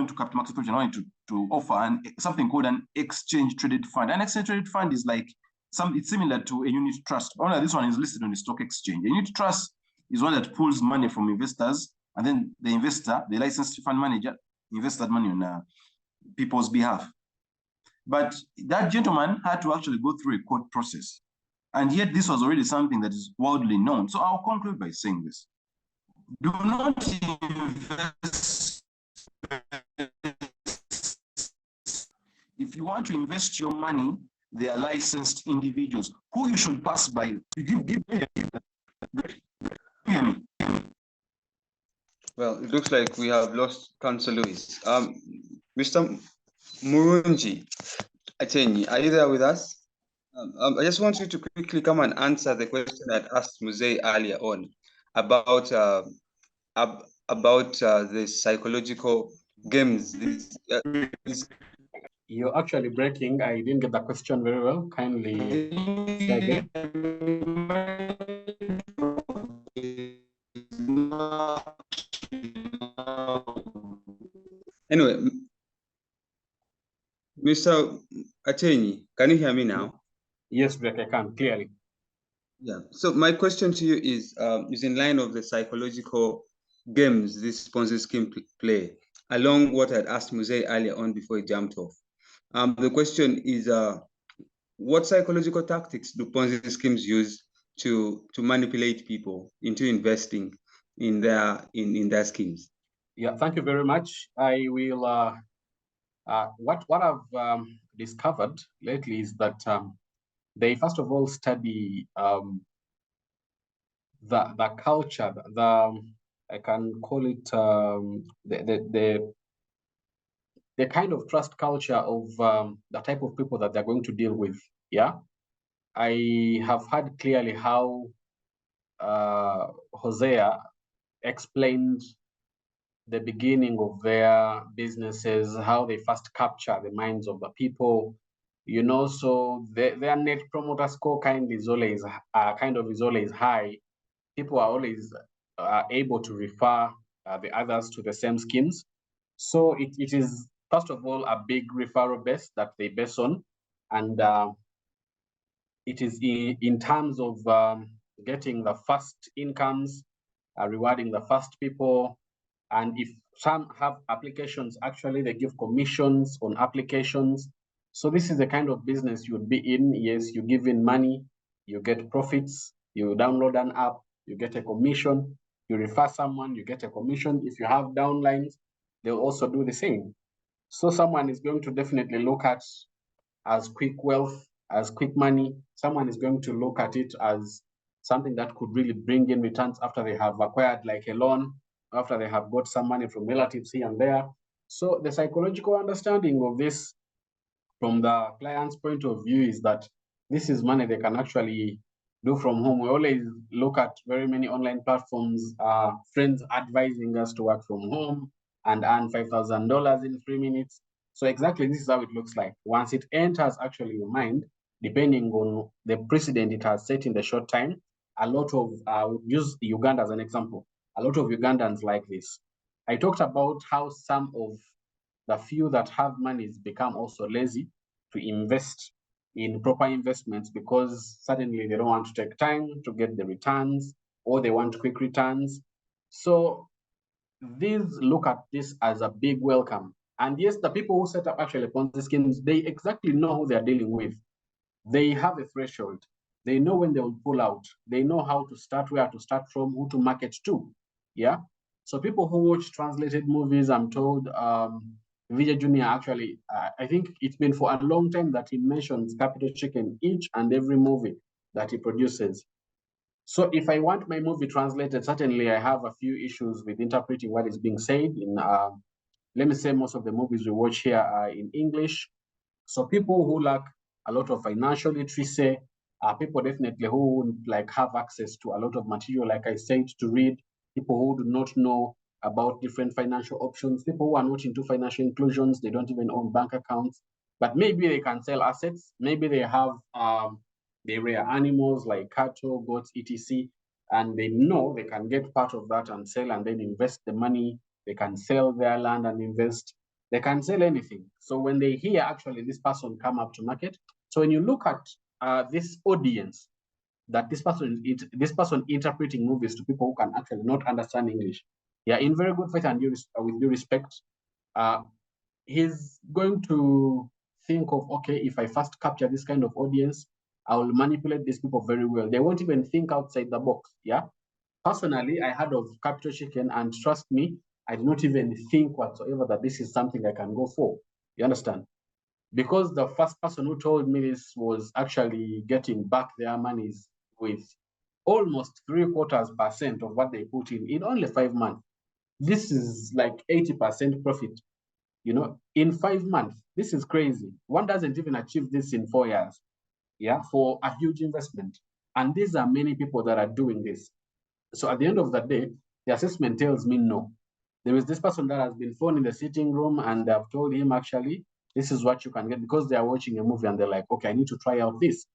to Capital Markets Authority and wanted to offer something called an exchange traded fund. An exchange traded fund is like it's similar to a unit trust. Only this one is listed on the stock exchange. A unit trust is one that pulls money from investors, and then the investor, the licensed fund manager, invests that money on people's behalf. But that gentleman had to actually go through a court process. And yet this was already something that is widely known. So I'll conclude by saying this. Do not invest. If you want to invest your money, they are licensed individuals who you should pass by. Well, it looks like we have lost Councillor Lewis. Mr. Murungi, Ateenyi, are you there with us? I just want you to quickly come and answer the question I asked Muzei earlier on about the psychological games. You're actually breaking. I didn't get the question very well. Kindly say again. Anyway, Mr. Ateenyi, can you hear me now? Yes, Greg, I can clearly. Yeah. So my question to you is in line of the psychological games this Ponzi scheme play, along what I'd asked Muzei earlier on before he jumped off. The question is, what psychological tactics do Ponzi schemes use to manipulate people into investing in their schemes? Yeah, thank you very much. I will. What I've discovered lately is that they first of all study the culture, I can call it the kind of trust culture of the type of people that they're going to deal with. Yeah, I have heard clearly how Hosea explained the beginning of their businesses, how they first capture the minds of the people, you know, so their net promoter score kind is always high. People are always able to refer the others to the same schemes. So it is, first of all, a big referral base that they base on. And it is in terms of getting the first incomes, rewarding the first people. And if some have applications, actually they give commissions on applications. So this is the kind of business you would be in. Yes, you give in money, you get profits, you download an app, you get a commission, you refer someone, you get a commission. If you have downlines, they'll also do the same. So someone is going to definitely look at as quick wealth, as quick money. Someone is going to look at it as something that could really bring in returns after they have acquired like a loan, after they have got some money from relatives here and there. So the psychological understanding of this from the client's point of view is that this is money they can actually do from home. We always look at very many online platforms, friends advising us to work from home and earn $5,000 in 3 minutes. So exactly this is how it looks like. Once it enters actually your mind, depending on the precedent it has set in the short time, a lot of, use Uganda as an example, a lot of Ugandans like this. I talked about how some of the few that have money become also lazy to invest in proper investments because suddenly they don't want to take time to get the returns or they want quick returns. So these look at this as a big welcome. And yes, the people who set up actually Ponzi schemes, they exactly know who they're dealing with. They have a threshold. They know when they will pull out. They know how to start, where to start from, who to market to. Yeah. So people who watch translated movies, I'm told, Vijay Jr. actually, I think it's been for a long time that he mentions Capital Chicken each and every movie that he produces. So if I want my movie translated, certainly I have a few issues with interpreting what is being said in, let me say most of the movies we watch here are in English. So people who lack a lot of financial literacy are people definitely who would like have access to a lot of material, like I said, to read, people who do not know about different financial options, people who are not into financial inclusions, they don't even own bank accounts, but maybe they can sell assets, maybe they have the rare animals like cattle, goats, etc. And they know they can get part of that and sell and then invest the money. They can sell their land and invest. They can sell anything. So when they hear actually this person come up to market, so when you look at this audience, that this person interpreting movies to people who can actually not understand English, yeah, in very good faith and with due respect, he's going to think of, okay, if I first capture this kind of audience, I will manipulate these people very well. They won't even think outside the box. Yeah. Personally, I heard of Capital Chicken, and trust me, I did not even think whatsoever that this is something I can go for. You understand? Because the first person who told me this was actually getting back their monies with almost 3/4% of what they put in only 5 months. This is like 80% profit, in 5 months. This is crazy. One doesn't even achieve this in 4 years, yeah, for a huge investment. And these are many people that are doing this. So at the end of the day, the assessment tells me no. There is this person that has been phoned in the sitting room and I've told him actually, this is what you can get, because they are watching a movie and they're like, okay, I need to try out this.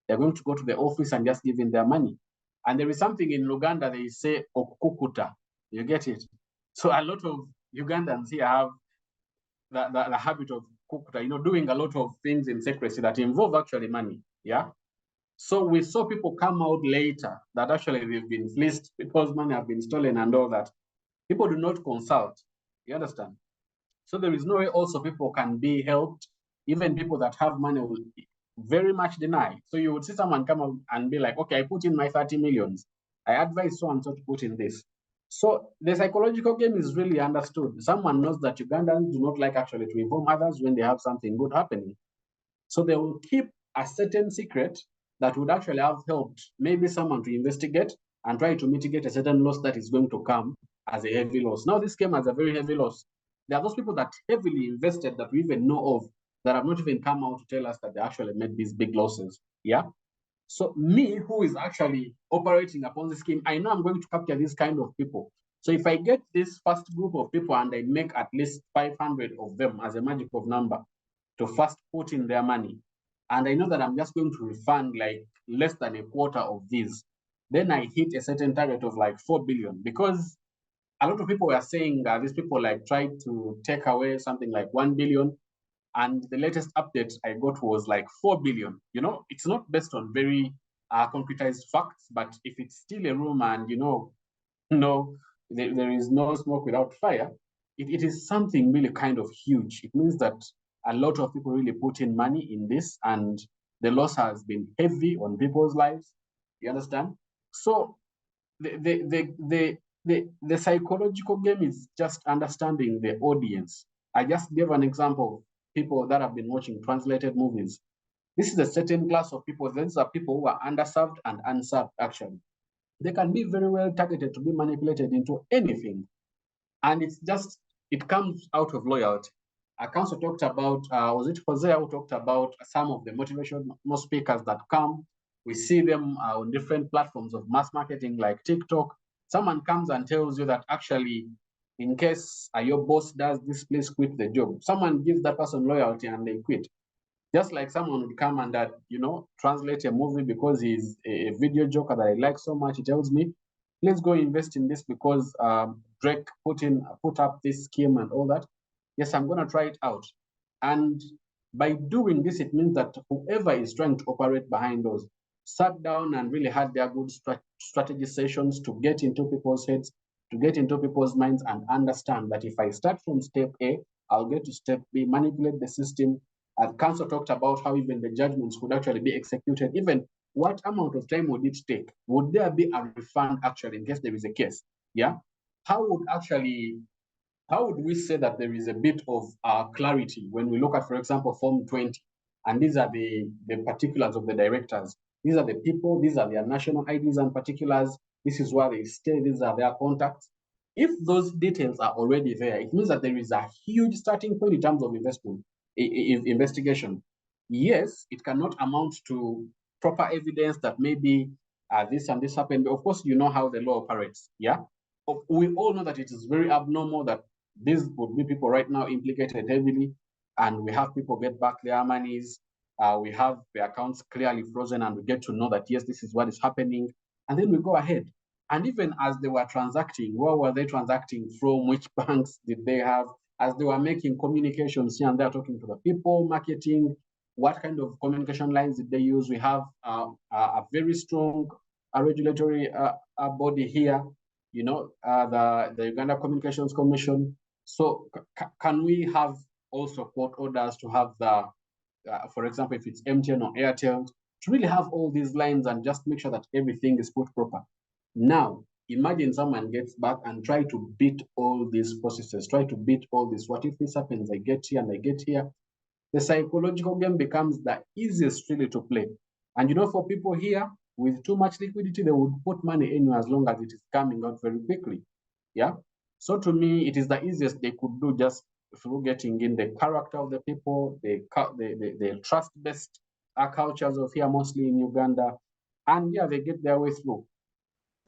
They're going to go to the office and just give in their money. And there is something in Uganda, they say okukuta. You get it? So a lot of Ugandans here have the habit of kukuta, doing a lot of things in secrecy that involve actually money. Yeah. So we saw people come out later that actually they've been fleeced, people's money have been stolen and all that. People do not consult. You understand? So there is no way also people can be helped. Even people that have money will very much deny. So you would see someone come out and be like, okay, I put in my 30 millions. I advise so and so to put in this. So the psychological game is really understood. Someone knows that Ugandans do not like actually to inform others when they have something good happening. So they will keep a certain secret that would actually have helped maybe someone to investigate and try to mitigate a certain loss that is going to come as a heavy loss. Now this came as a very heavy loss. There are those people that heavily invested that we even know of that have not even come out to tell us that they actually made these big losses. Yeah. So me, who is actually operating a Ponzi scheme, I know I'm going to capture this kind of people. So if I get this first group of people and I make at least 500 of them as a magic of number to first put in their money, and I know that I'm just going to refund like less than a quarter of these, then I hit a certain target of like 4 billion, because a lot of people were saying that these people like tried to take away something like 1 billion. And the latest update I got was like 4 billion. It's not based on very concretized facts, but if it's still a rumor and there is no smoke without fire, it is something really kind of huge. It means that a lot of people really put in money in this, and the loss has been heavy on people's lives. You understand? So the psychological game is just understanding the audience. I just gave an example of people that have been watching translated movies. This is a certain class of people. These are people who are underserved and unserved, actually. They can be very well targeted to be manipulated into anything. And it comes out of loyalty. Council talked about, was it Hosea who talked about some of the motivational speakers that come? We see them on different platforms of mass marketing like TikTok. Someone comes and tells you that actually, in case your boss does this, please quit the job. Someone gives that person loyalty and they quit. Just like someone would come and translate a movie because he's a video joker that I like so much. He tells me, let's go invest in this because Drake put up this scheme and all that. Yes, I'm going to try it out. And by doing this, it means that whoever is trying to operate behind those sat down and really had their good strategy sessions to get into people's heads, to get into people's minds and understand that if I start from step A, I'll get to step B, manipulate the system. And Council talked about how even the judgments could actually be executed. Even what amount of time would it take? Would there be a refund actually in case there is a case? Yeah. How would we say that there is a bit of clarity when we look at, for example, Form 20, and these are the particulars of the directors. These are the people, these are their national IDs and particulars. This is where they stay, these are their contacts. If those details are already there, it means that there is a huge starting point in terms of investigation. Yes, it cannot amount to proper evidence that maybe this and this happened. But of course, you know how the law operates. Yeah. We all know that it is very abnormal that these would be people right now implicated heavily, and we have people get back their monies. We have the accounts clearly frozen, and we get to know that, yes, this is what is happening. And then we go ahead. And even as they were transacting, where were they transacting from? Which banks did they have? As they were making communications here and there, talking to the people, marketing, what kind of communication lines did they use? We have a very strong regulatory body here, the Uganda Communications Commission. So can we have also court orders to have the, for example, if it's MTN or Airtel, to really have all these lines and just make sure that everything is put proper? Now, imagine someone gets back and try to beat all these processes, try to beat all this. What if this happens? I get here and I get here. The psychological game becomes the easiest really to play. And for people here with too much liquidity, they would put money in as long as it is coming out very quickly. Yeah. So to me, it is the easiest they could do just through getting in the character of the people, the trust-based cultures of here, mostly in Uganda. And yeah, they get their way through.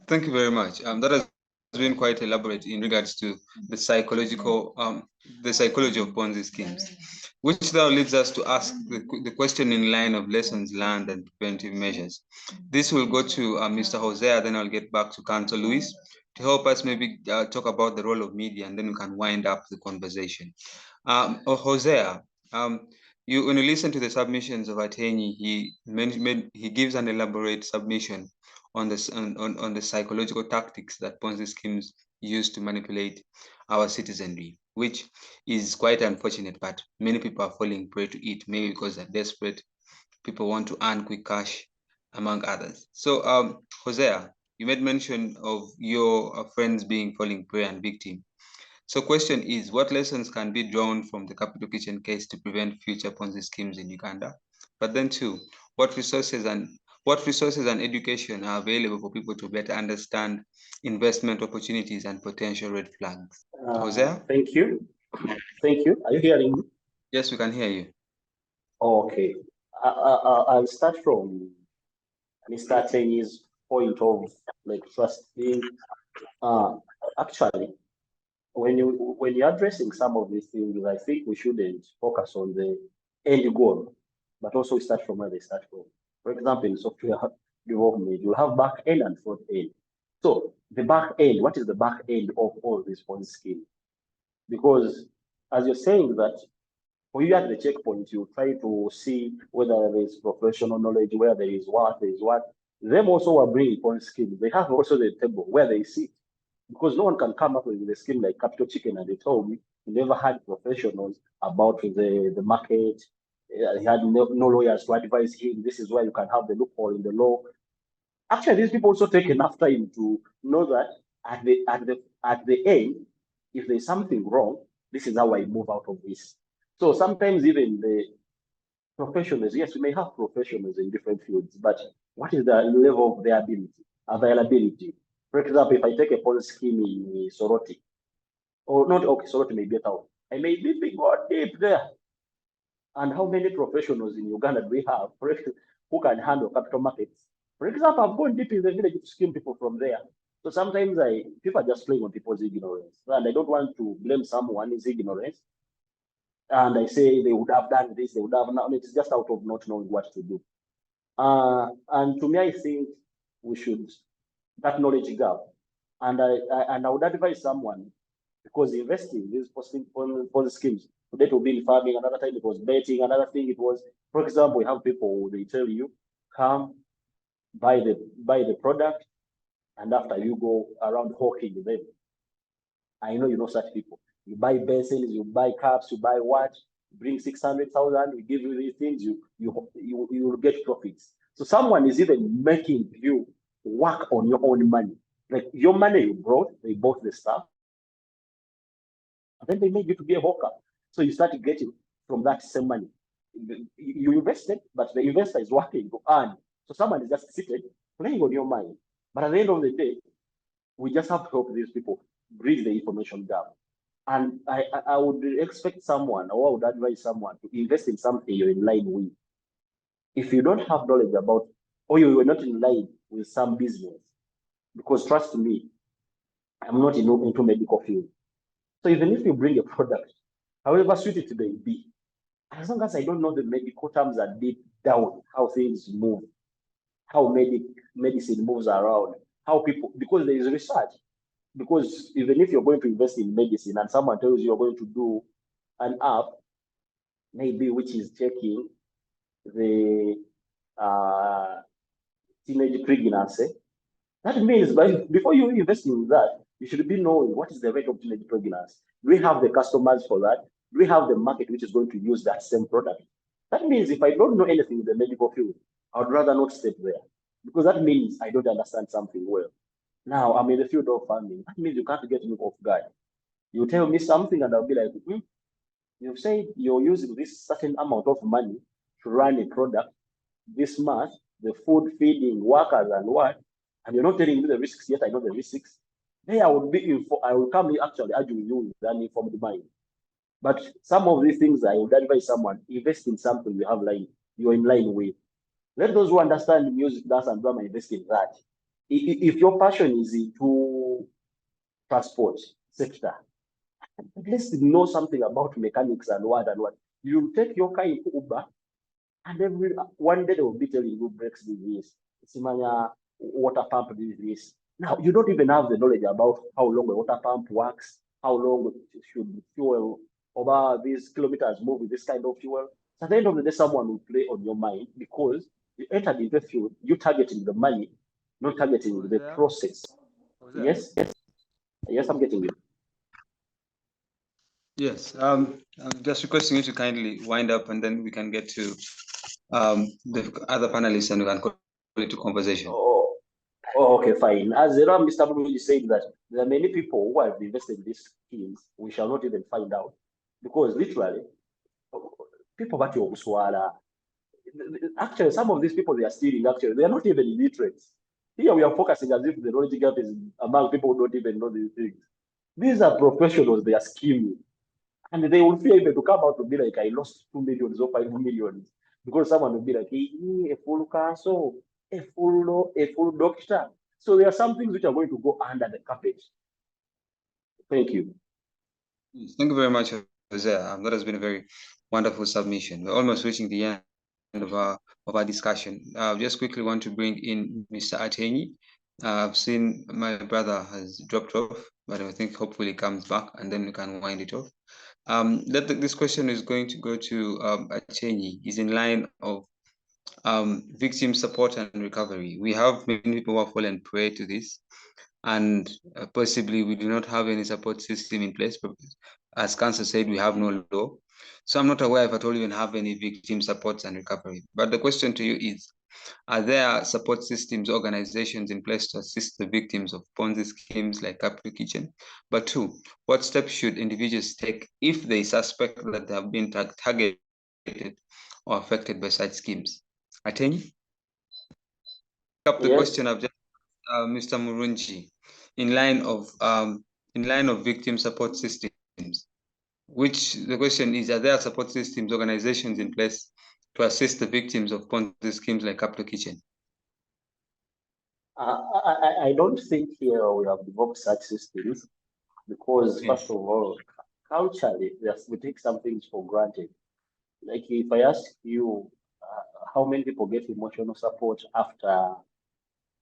Thank you very much. That has been quite elaborate in regards to the psychology of Ponzi schemes, which now leads us to ask the question in line of lessons learned and preventive measures. This will go to Mr. Hosea, then I'll get back to Council Luis to help us maybe talk about the role of media, and then we can wind up the conversation. Hosea, when you listen to the submissions of Ateenyi, he gives an elaborate submission on the psychological tactics that Ponzi schemes use to manipulate our citizenry, which is quite unfortunate, but many people are falling prey to it, maybe because they're desperate. People want to earn quick cash, among others. So, Hosea, you made mention of your friends falling prey and victim. So question is, what lessons can be drawn from the Capital Kitchen case to prevent future Ponzi schemes in Uganda? But then too, what resources and education are available for people to better understand investment opportunities and potential red flags? Hosea? Thank you. Thank you. Are you hearing me? Yes, we can hear you. Okay. I'll start from Mr. Ateenyi's point of trusting. Actually, when you're addressing some of these things, I think we shouldn't focus on the end goal, but also start from where they start from. For example, in software development, you'll have back end and front end. So the back end, what is the back end of all these Ponzi schemes? Because as you're saying that when you at the checkpoint, you try to see whether there is professional knowledge, where there is what. Them also are bringing Ponzi schemes. They have also the table where they sit. Because no one can come up with a scheme like Capital Chicken and they told me he never had professionals about the market. He had no lawyers to advise him. This is where you can have the loophole in the law. Actually, these people also take enough time to know that at the end, if there's something wrong, this is how I move out of this. So sometimes even the professionals, yes, we may have professionals in different fields, but what is the level of their availability? For example, if I take a Ponzi scheme in Soroti, or not, okay, Soroti may get out. I may be go deep there. And how many professionals in Uganda do we have who can handle capital markets? For example, I've gone deep in the village to scheme people from there. So sometimes people are just playing on people's ignorance. And I don't want to blame someone's ignorance. And I say they would have done this, they would have not. It's just out of not knowing what to do. And to me, I think we should, that knowledge gap. And I would advise someone, because investing, these Ponzi schemes, today it will be in farming, another time it was betting, another thing it was, for example, we have people, they tell you, come, buy the product, and after you go around hawking them. I know you know such people. You buy basins, you buy cups, you buy what, bring 600,000, we give you these things, you will get profits. So someone is even making you work on your own money. Like your money you brought, they bought the stuff, and then they made you to be a hawker. So you start getting from that same money. You invested, but the investor is working to earn. So someone is just seated, playing on your mind. But at the end of the day, we just have to help these people bridge the information gap. And I would expect someone, or I would advise someone to invest in something you're in line with. If you don't have knowledge about, or you were not in line with some business, because trust me, I'm not into medical field. So even if you bring a product, however sweet it may be, as long as I don't know the medical terms are deep down, how things move, how medicine moves around, how people, because there is research. Because even if you're going to invest in medicine and someone tells you you're going to do an app, maybe which is checking the teenage pregnancy, that means before you invest in that, you should be knowing what is the rate of teenage pregnancy. Do we have the customers for that? Do we have the market which is going to use that same product? That means if I don't know anything in the medical field, I would rather not step there, because that means I don't understand something well. Now I'm in the field of farming. That means you can't get me off guard. You tell me something and I'll be like, you've said you're using this certain amount of money to run a product, this much, the food, feeding, workers and what, and you're not telling me the risks yet. I know the risks. Then I will come here actually argue with you with an informed mind. But some of these things I would advise someone, invest in something you're in line with. Let those who understand music, dance, and drama invest in that. If your passion is into transport sector, at least know something about mechanics and what. You take your car in Uber, and one day they will be telling you brakes do this, Simanya water pump do this. Now you don't even have the knowledge about how long a water pump works, how long should fuel over these kilometers move with this kind of fuel. So at the end of the day, someone will play on your mind because you entered into the field, you targeting the money, not targeting the process. Yes, I'm getting it. Yes, I'm just requesting you to kindly wind up, and then we can get to the other panelists and we can go into conversation. Oh, okay, fine. As Mr. Murungi said that there are many people who have invested in these schemes, we shall not even find out, because literally, people that you swallow. Actually, some of these people they are stealing. Actually, they are not even illiterate. Here we are focusing as if the knowledge gap is among people who don't even know these things. These are professionals. They are scheming, and they will fear even to come out to be like, I lost 2 million or 5 million, because someone will be like, hey, a full council, a full doctor. So there are some things which are going to go under the carpet. Thank you. Thank you very much, Hosea. That has been a very wonderful submission. We're almost reaching the end of our discussion. I just quickly want to bring in Mr. Ateenyi. I've seen my brother has dropped off, but I think hopefully comes back and then we can wind it off. This question is going to go to Ateenyi. Is in line of victim support and recovery. We have many people who have fallen prey to this, and possibly we do not have any support system in place. As Council said, we have no law. So I'm not aware if at all even have any victim supports and recovery. But the question to you is, are there support systems, organizations in place to assist the victims of Ponzi schemes like Capital Kitchen? But two, what steps should individuals take if they suspect that they have been targeted or affected by such schemes? Ateenyi? The question of just Mr. Murungi, in line of victim support systems, which the question is, are there support systems, organizations in place to assist the victims of Ponzi schemes like Capital Kitchen? I don't think here we have developed such systems because, first of all, culturally, we take some things for granted. Like if I ask you, how many people get emotional support after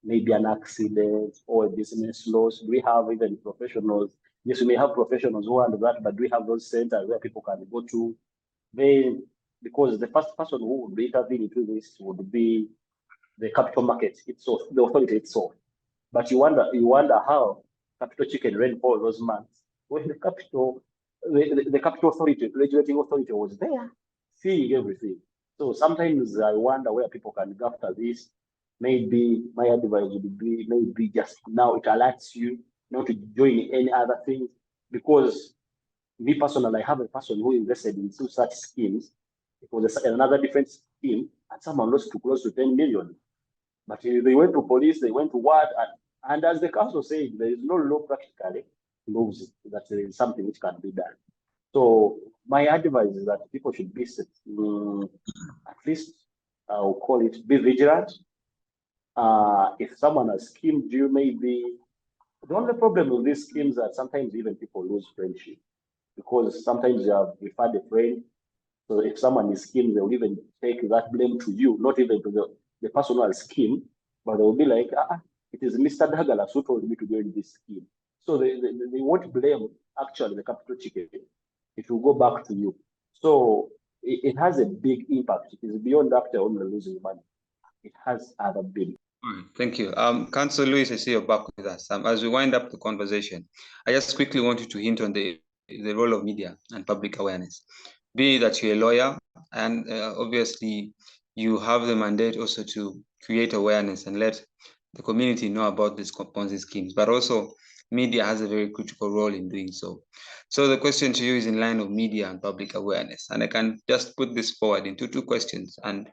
maybe an accident or a business loss? Do we have even professionals? Yes, we may have professionals who handle that, but do we have those centers where people can go to? Then, because the first person who would intervene into this would be the capital market itself, the authority itself. But you wonder how capital chicken ran for those months when the capital authority, regulating authority was there, seeing everything. So sometimes I wonder where people can go after this. Maybe my advice would be maybe just now it alerts you not to join any other thing, because me personally, I have a person who invested in two such schemes. It was another different scheme, and someone lost to close to 10 million. But they went to police, they went to what, and as the council said, there is no law practically moves that there is something which can be done. So my advice is that people should be at least I'll call it be vigilant. If someone has schemed you, maybe the only problem with these schemes that sometimes even people lose friendship, because sometimes you have referred a friend. So if someone is schemed, they'll even take that blame to you, not even to the person who has schemed, but they'll be like, it is Mr. Dagalas who told me to join this scheme. So they won't blame actually the capital chicken. It will go back to you. So it has a big impact. It is beyond after only losing money. It has other big. Thank you. Councillor Lewis, I see you're back with us. As we wind up the conversation, I just quickly want you to hint on the role of media and public awareness. Be that you're a lawyer, and obviously you have the mandate also to create awareness and let the community know about these Ponzi schemes, but also media has a very critical role in doing so. So the question to you is in line of media and public awareness, and I can just put this forward into two questions and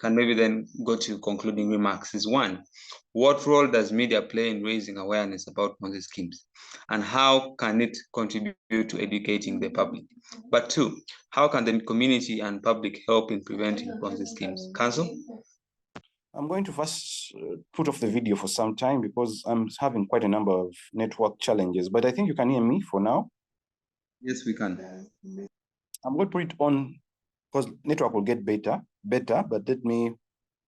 can maybe then go to concluding remarks. Is one, what role does media play in raising awareness about Ponzi schemes, and how can it contribute to educating the public? But two, how can the community and public help in preventing Ponzi schemes? Council? I'm going to first put off the video for some time because I'm having quite a number of network challenges, but I think you can hear me for now. Yes, we can. I'm going to put it on because network will get better, but let me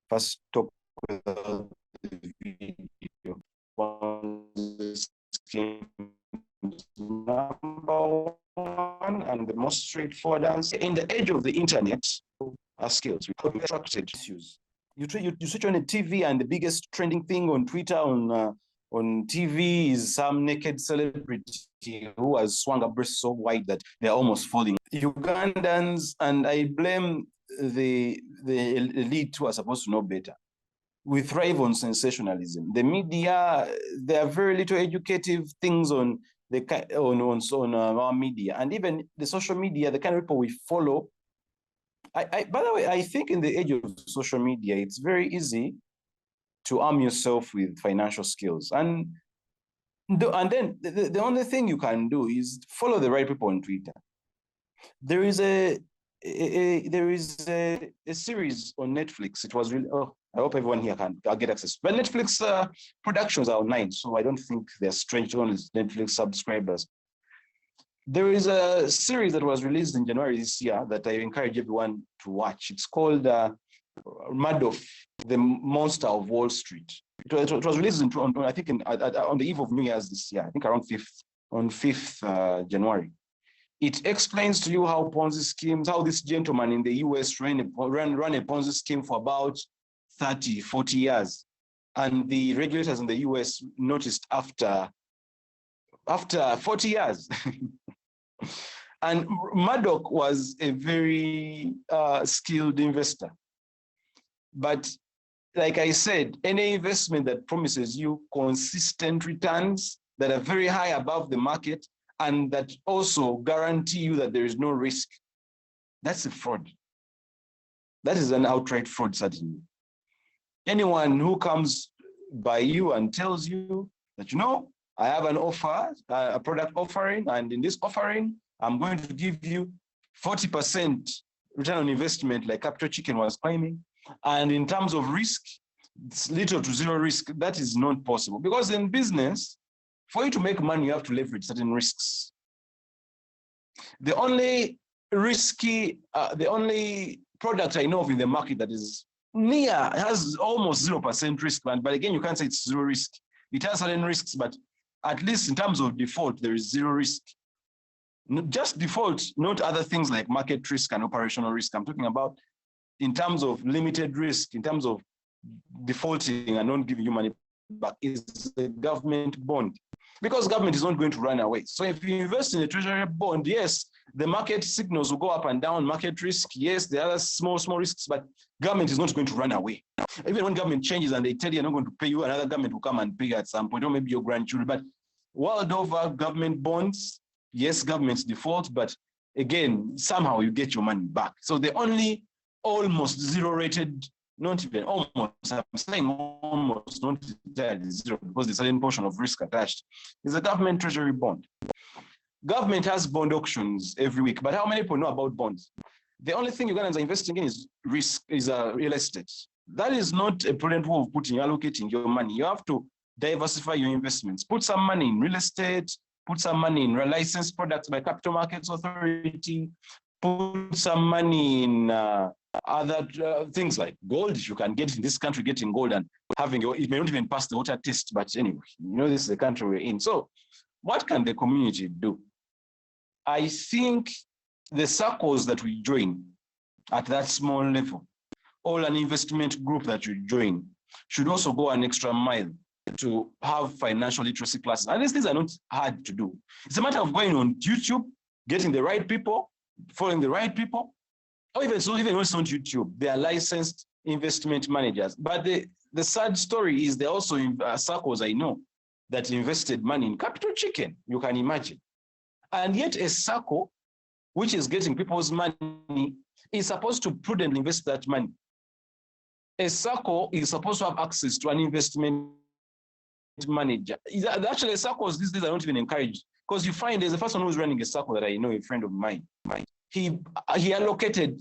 first talk about the video. Number one and the most straightforward answer in the age of the internet are skills. We have attracted issues. You switch on a TV and the biggest trending thing on Twitter on TV is some naked celebrity who has swung a breast so wide that they're almost falling. Ugandans, and I blame the elite who are supposed to know better, we thrive on sensationalism. The media, there are very little educative things on our media, and even the social media, the kind of people we follow. By the way, I think in the age of social media, it's very easy to arm yourself with financial skills. And then the only thing you can do is follow the right people on Twitter. There is a series on Netflix. It was really, I hope everyone here can get access. But Netflix productions are online, so I don't think they're strange to only Netflix subscribers. There is a series that was released in January this year that I encourage everyone to watch. It's called Madoff, the Monster of Wall Street. It was released on the eve of New Year's this year, I think around 5th January. It explains to you how Ponzi schemes, how this gentleman in the US ran a Ponzi scheme for about 30, 40 years. And the regulators in the US noticed after 40 years. And Murdoch was a very skilled investor. But like I said, any investment that promises you consistent returns that are very high above the market and that also guarantee you that there is no risk, that's a fraud. That is an outright fraud, certainly. Anyone who comes by you and tells you that, I have an offer, a product offering, and in this offering, I'm going to give you 40% return on investment, like Capital Chicken was claiming. And in terms of risk, it's little to zero risk. That is not possible, because in business, for you to make money, you have to leverage certain risks. The only the only product I know of in the market that is has almost 0% risk, but again, you can't say it's zero risk. It has certain risks, but at least in terms of default, there is zero risk. Just default, not other things like market risk and operational risk. I'm talking about in terms of limited risk, in terms of defaulting and not giving you money back, is a government bond, because government is not going to run away. So if you invest in a treasury bond, yes, the market signals will go up and down, market risk, yes, there are small risks, but government is not going to run away. Even when government changes and they tell you they're not going to pay you, another government will come and pay you at some point, or maybe your grandchildren. But world over, government bonds, yes, governments default, but again, somehow you get your money back. So the only almost zero rated, not even almost, I'm saying almost, not entirely zero, because there's a certain portion of risk attached, is a government treasury bond. Government has bond auctions every week, but how many people know about bonds? The only thing Ugandans are investing in is risk, is real estate. That is not a prudent way of allocating your money. You have to diversify your investments. Put some money in real estate, put some money in licensed products by Capital Markets Authority, put some money in other things like gold. You can get in this country, getting gold and having it may not even pass the water test, but anyway, you know, this is the country we're in. So what can the community do? I think the circles that we join at that small level, or an investment group that you join, should also go an extra mile to have financial literacy classes. And these things are not hard to do. It's a matter of going on YouTube, getting the right people, following the right people, or even when it's on YouTube, they are licensed investment managers. But the sad story is there are also circles I know that invested money in Capital Chicken, you can imagine. And yet a circle which is getting people's money is supposed to prudently invest that money. A circle is supposed to have access to an investment manager. Actually, circles these days are not even encouraged, because you find there's a person who's running a circle that I know, a friend of mine. He allocated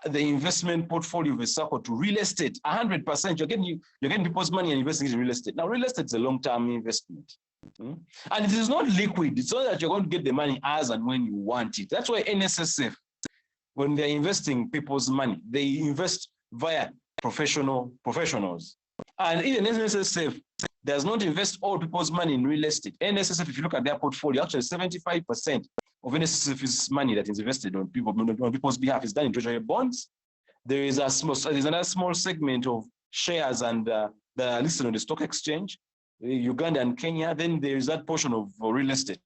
the investment portfolio of a circle to real estate. 100%. You're getting people's money and investing in real estate. Now, real estate is a long-term investment. And it is not liquid. It's not that you're going to get the money as and when you want it. That's why NSSF, when they're investing people's money, they invest via professionals. And even NSSF does not invest all people's money in real estate. NSSF, if you look at their portfolio, actually 75% of NSSF's money that is invested on people's behalf is done in treasury bonds. There's another small segment of shares and that are listed on the stock exchange, Uganda and Kenya. Then there is that portion of real estate.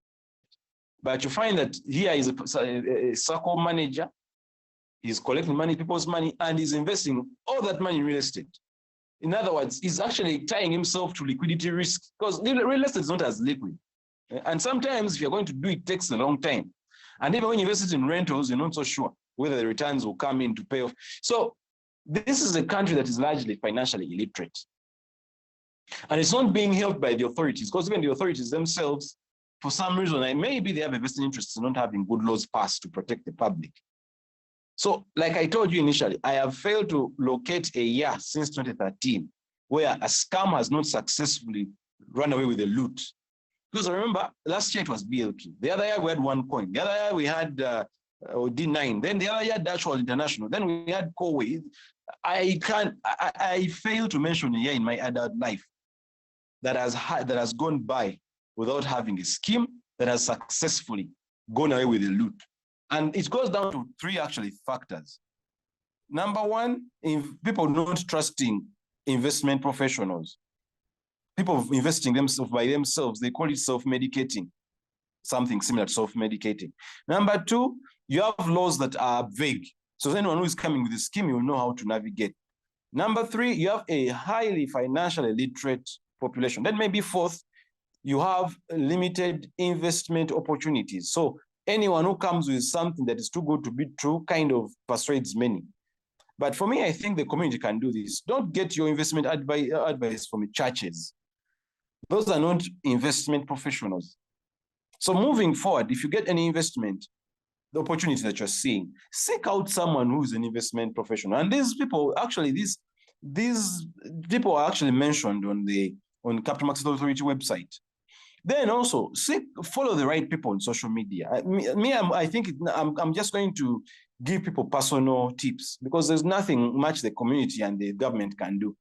But you find that here is a circle manager. He's collecting money, people's money, and he's investing all that money in real estate. In other words, he's actually tying himself to liquidity risk, because real estate is not as liquid. And sometimes if you're going to do it, it takes a long time. And even when you invest it in rentals, you're not so sure whether the returns will come in to pay off. So this is a country that is largely financially illiterate. And it's not being helped by the authorities, because even the authorities themselves, for some reason, maybe they have a vested interest in not having good laws passed to protect the public. So like I told you initially, I have failed to locate a year since 2013 where a scam has not successfully run away with the loot. Because I remember last year it was BLK. The other year we had OneCoin. The other year we had D9. Then the other year Dashwell International. Then we had Koway. I fail to mention a year in my adult life that has gone by without having a scheme that has successfully gone away with the loot. And it goes down to three actually factors. Number one, if people not trusting investment professionals. People investing themselves by themselves, they call it self-medicating, something similar to self-medicating. Number two, you have laws that are vague. So anyone who is coming with a scheme, you will know how to navigate. Number three, you have a highly financially literate population. Then maybe fourth, you have limited investment opportunities. So anyone who comes with something that is too good to be true kind of persuades many. But for me, I think the community can do this. Don't get your investment advice from churches. Those are not investment professionals. So moving forward, if you get any investment, the opportunity that you're seeing, seek out someone who's an investment professional. And these people, actually, these people are actually mentioned on Capital Markets Authority website. Then also follow the right people on social media. I think I'm just going to give people personal tips, because there's nothing much the community and the government can do.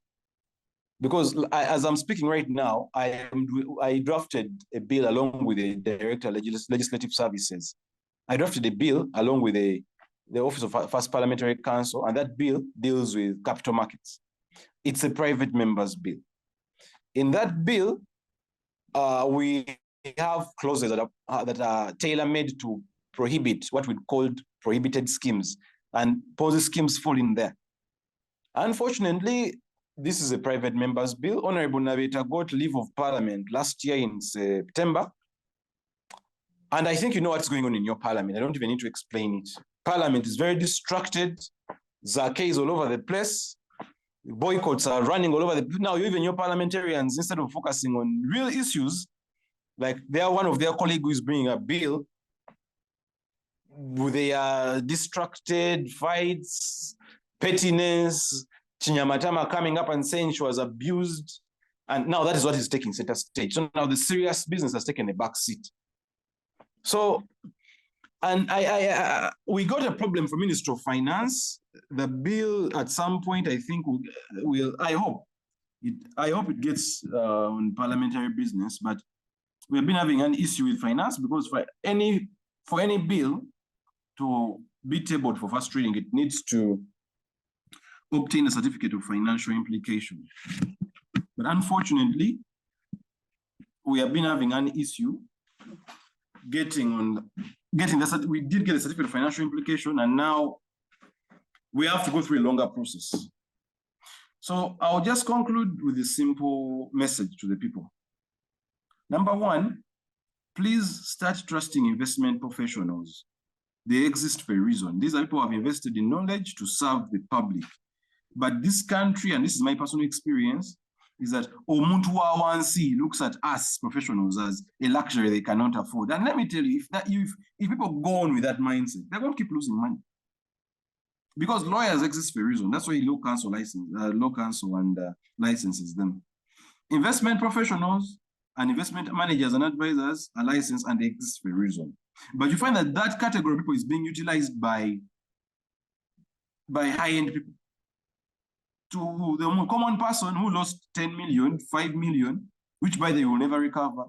Because as I'm speaking right now, I drafted a bill along with the Director of Legislative Services. I drafted a bill along with the Office of First Parliamentary Council, and that bill deals with capital markets. It's a private members bill. In that bill, we have clauses that are tailor-made to prohibit what we called prohibited schemes, and Ponzi schemes fall in there. Unfortunately, this is a private members bill. Honorable Nabeta got leave of parliament last year in September. And I think you know what's going on in your parliament. I don't even need to explain it. Parliament is very distracted. Zake is all over the place. Boycotts are running all over the place. Now, even your parliamentarians, instead of focusing on real issues, like they are one of their colleagues who is bringing a bill, they are distracted, fights, pettiness, Chinyamatama coming up and saying she was abused. And now that is what is taking center stage. So now the serious business has taken a back seat. So, and we got a problem for Minister of Finance. The bill at some point, I think, I hope it gets on parliamentary business, but we've been having an issue with finance, because for any bill to be tabled for first reading, it needs to obtain a certificate of financial implication. But unfortunately, we have been having an issue getting the, we did get a certificate of financial implication, and now we have to go through a longer process. So I'll just conclude with a simple message to the people. Number one, please start trusting investment professionals. They exist for a reason. These are people who have invested in knowledge to serve the public. But this country, and this is my personal experience, is that Omuntu Wawansi looks at us professionals as a luxury they cannot afford. And let me tell you, if people go on with that mindset, they're going to keep losing money. Because lawyers exist for a reason. That's why law counsel licenses them. Investment professionals and investment managers and advisors are licensed, and they exist for a reason. But you find that that category of people is being utilized by high-end people. To the common person who lost 10 million, 5 million, which by the way will never recover,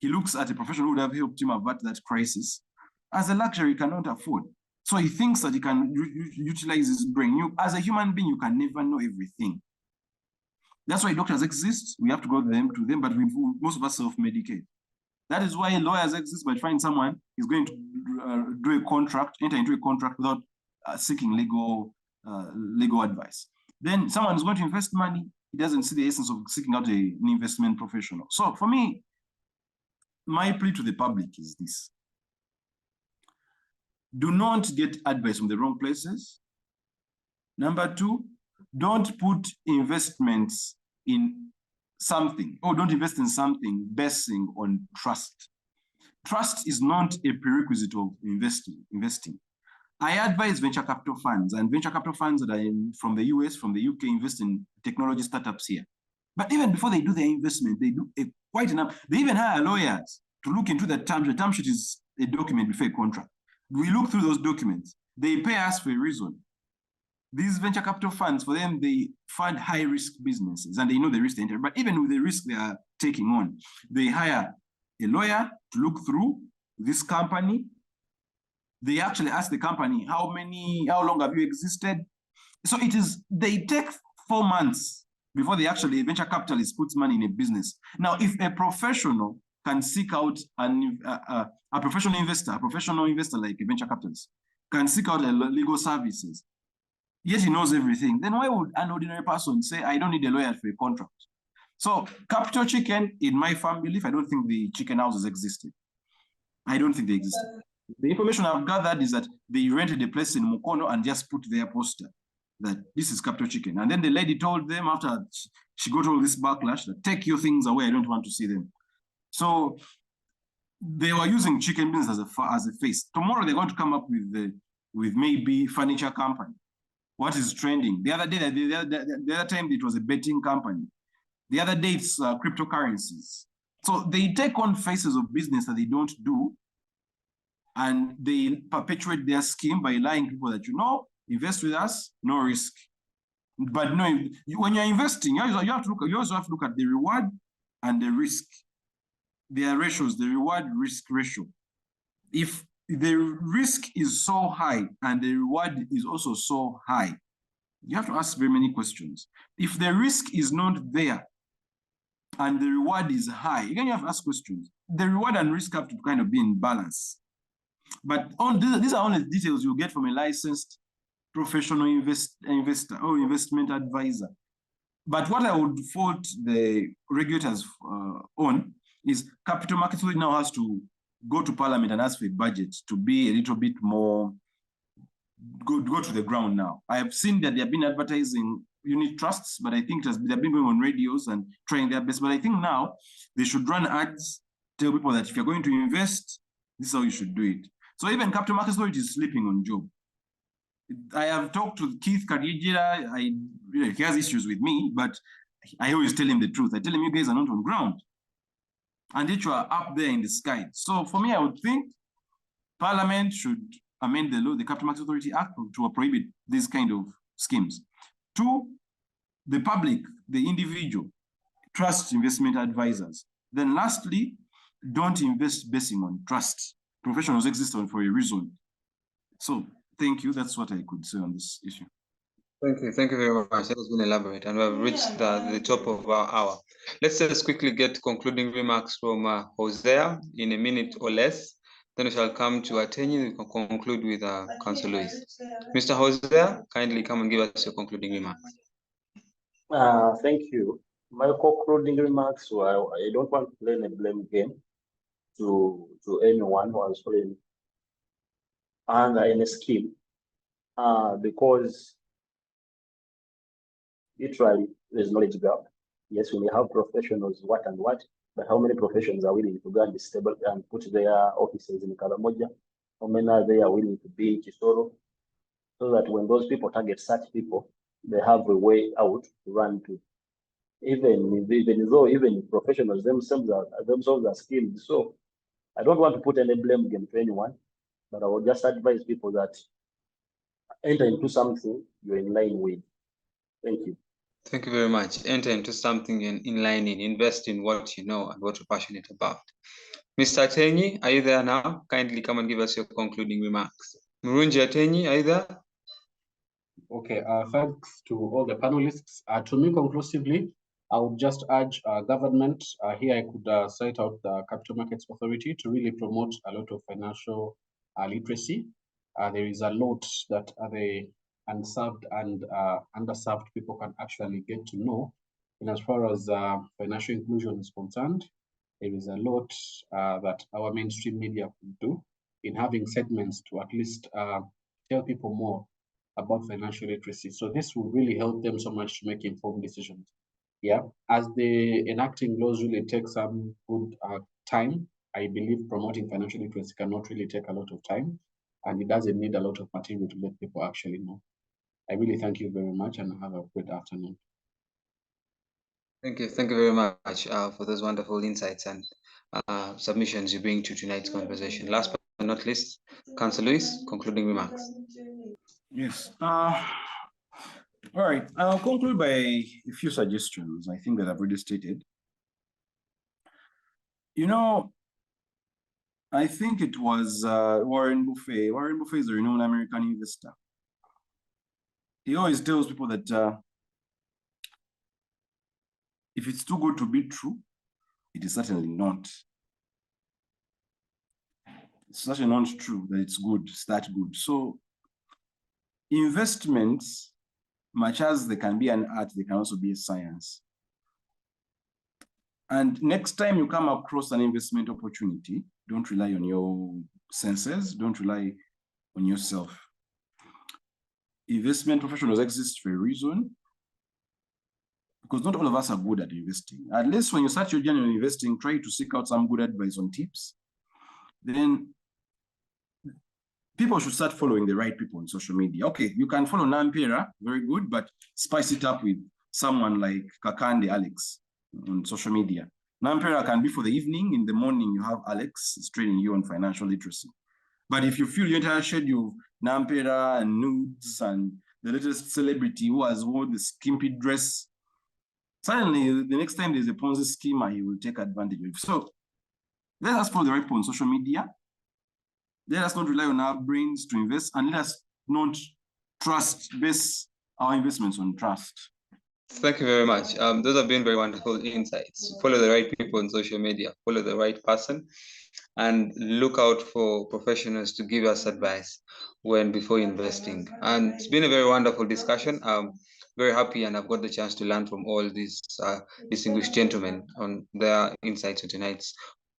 he looks at a professional who would have helped him avert that crisis as a luxury he cannot afford. So he thinks that he can utilize his brain. As a human being, you can never know everything. That's why doctors exist. We have to go to them, but most of us self-medicate. That is why lawyers exist, but find someone is going to enter into a contract without seeking legal advice. Then someone is going to invest money. He doesn't see the essence of seeking out an investment professional. So for me, my plea to the public is this. Do not get advice from the wrong places. Number two, don't put investments in something, or don't invest in something basing on trust. Trust is not a prerequisite of investing. I advise venture capital funds, and venture capital funds that are from the US, from the UK, invest in technology startups here. But even before they do their investment, they do quite enough. They even hire lawyers to look into the terms. The term sheet is a document before a contract. We look through those documents. They pay us for a reason. These venture capital funds, for them, they fund high-risk businesses, and they know the risk they enter. But even with the risk they are taking on, they hire a lawyer to look through this company. They actually ask the company, how long have you existed? So they take 4 months before a venture capitalist puts money in a business. Now, if a professional can seek out a professional investor like a venture capitalist, can seek out legal services, yet he knows everything, then why would an ordinary person say, I don't need a lawyer for a contract? So capital chicken, in my firm belief, I don't think the chicken houses existed. I don't think they existed. The information I've gathered is that they rented a place in Mukono and just put their poster that this is capital chicken. And then the lady told them, after she got all this backlash, that take your things away, I don't want to see them. So they were using chicken business as a face. Tomorrow they're going to come up with maybe furniture company. What is trending? The other day, the other time it was a betting company. The other day it's cryptocurrencies. So they take on faces of business that they don't do, and they perpetuate their scheme by lying people that, invest with us, no risk. But no, when you're investing, you also have to look at the reward and the risk. There are ratios, the reward-risk ratio. If the risk is so high and the reward is also so high, you have to ask very many questions. If the risk is not there and the reward is high, again, you have to ask questions. The reward and risk have to kind of be in balance. But these are only details you get from a licensed professional investor or investment advisor. But what I would fault the regulators on is capital markets now has to go to parliament and ask for a budget to be a little bit more, go to the ground now. I have seen that they have been advertising unit trusts, but I think they've been going on radios and trying their best. But I think now they should run ads, tell people that if you're going to invest, this is how you should do it. So even Capital Markets Authority is sleeping on job. I have talked to Keith Karijira. He has issues with me, but I always tell him the truth. I tell him, you guys are not on ground. And yet you are up there in the sky. So for me, I would think Parliament should amend the law, the Capital Markets Authority Act, to prohibit these kind of schemes. 2, the public, the individual, trust investment advisors. Then lastly, don't invest basing on trust. Professionals exist for a reason. So thank you. That's what I could say on this issue. Thank you. Thank you very much. That has been elaborate, and we have reached the top of our hour. Let's just quickly get concluding remarks from Hosea in a minute or less. Then we shall come to Ateenyi. We can conclude with Council Luis. Mr. Hosea, kindly come and give us your concluding remarks. Thank you. My concluding remarks were, I don't want to play a blame game to anyone who has fallen under any scheme, because literally there's knowledge gap. Yes, we may have professionals, what, but how many professions are willing to go and establish and put their offices in Karamoja? How many are they willing to be in Kisoro? So that when those people target such people, they have a way out to run to. Even professionals themselves are skilled. So I don't want to put any blame game to anyone, but I would just advise people that enter into something you're in line with. Thank you. Thank you very much. Enter into something in line, invest in what you know and what you're passionate about. Mr. Ateenyi, are you there now? Kindly come and give us your concluding remarks. Murungi Ateenyi, are you there? Okay, thanks to all the panelists. To me, conclusively, I would just urge government, here I could cite out the Capital Markets Authority to really promote a lot of financial literacy. There is a lot that the unserved and underserved people can actually get to know. And as far as financial inclusion is concerned, there is a lot that our mainstream media could do in having segments to at least tell people more about financial literacy. So this will really help them so much to make informed decisions. Yeah, as the enacting laws really take some good time, I believe promoting financial literacy cannot really take a lot of time, and it doesn't need a lot of material to let people actually know. I really thank you very much and have a good afternoon. Thank you very much for those wonderful insights and submissions you bring to tonight's conversation. Last but not least, Council Luis, concluding remarks. Yes. All right. I'll conclude by a few suggestions, I think, that I've already stated. I think it was Warren Buffett. Warren Buffett is a renowned American investor. He always tells people that if it's too good to be true, it is certainly not. It's certainly not true that it's good, it's that good. So investments, much as they can be an art, they can also be a science. And next time you come across an investment opportunity, don't rely on your senses, don't rely on yourself. Investment professionals exist for a reason, because not all of us are good at investing. At least when you start your journey on investing, try to seek out some good advice on tips. then people should start following the right people on social media. Okay, you can follow Nampera, very good, but spice it up with someone like Kakande Alex on social media. Nampera can be for the evening. In the morning, you have Alex training you on financial literacy. But if you feel your entire schedule, Nampera and nudes and the latest celebrity who has worn the skimpy dress, suddenly the next time there's a Ponzi scheme, he will take advantage of it. So let us follow the right people on social media. Let us not rely on our brains to invest, and let us not base our investments on trust. Thank you very much. Those have been very wonderful insights. Follow the right people on social media, follow the right person, and look out for professionals to give us advice before investing. And it's been a very wonderful discussion. I'm very happy, and I've got the chance to learn from all these distinguished gentlemen on their insights on tonight's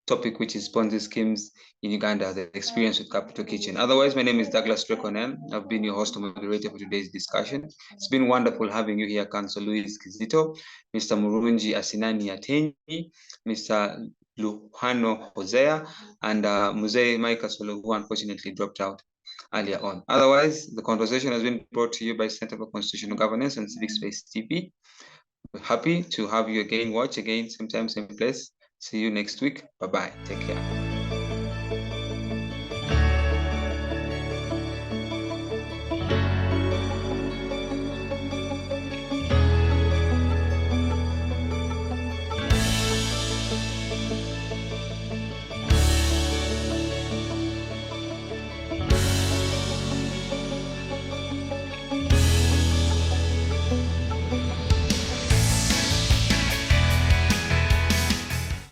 topic, which is Ponzi schemes in Uganda, the experience with Capital Kitchen. Otherwise, my name is Douglas Onen. I've been your host and moderator for today's discussion. It's been wonderful having you here, Councillor Kizito, Mr. Murungi Ainani Ateenyi, Mr. Luwhano Hosea, and Mzee Kasoola, who unfortunately dropped out earlier on. Otherwise, the conversation has been brought to you by Center for Constitutional Governance and Civic Space TV. We're happy to have you again. Watch again, same time, same place. See you next week. Bye-bye. Take care.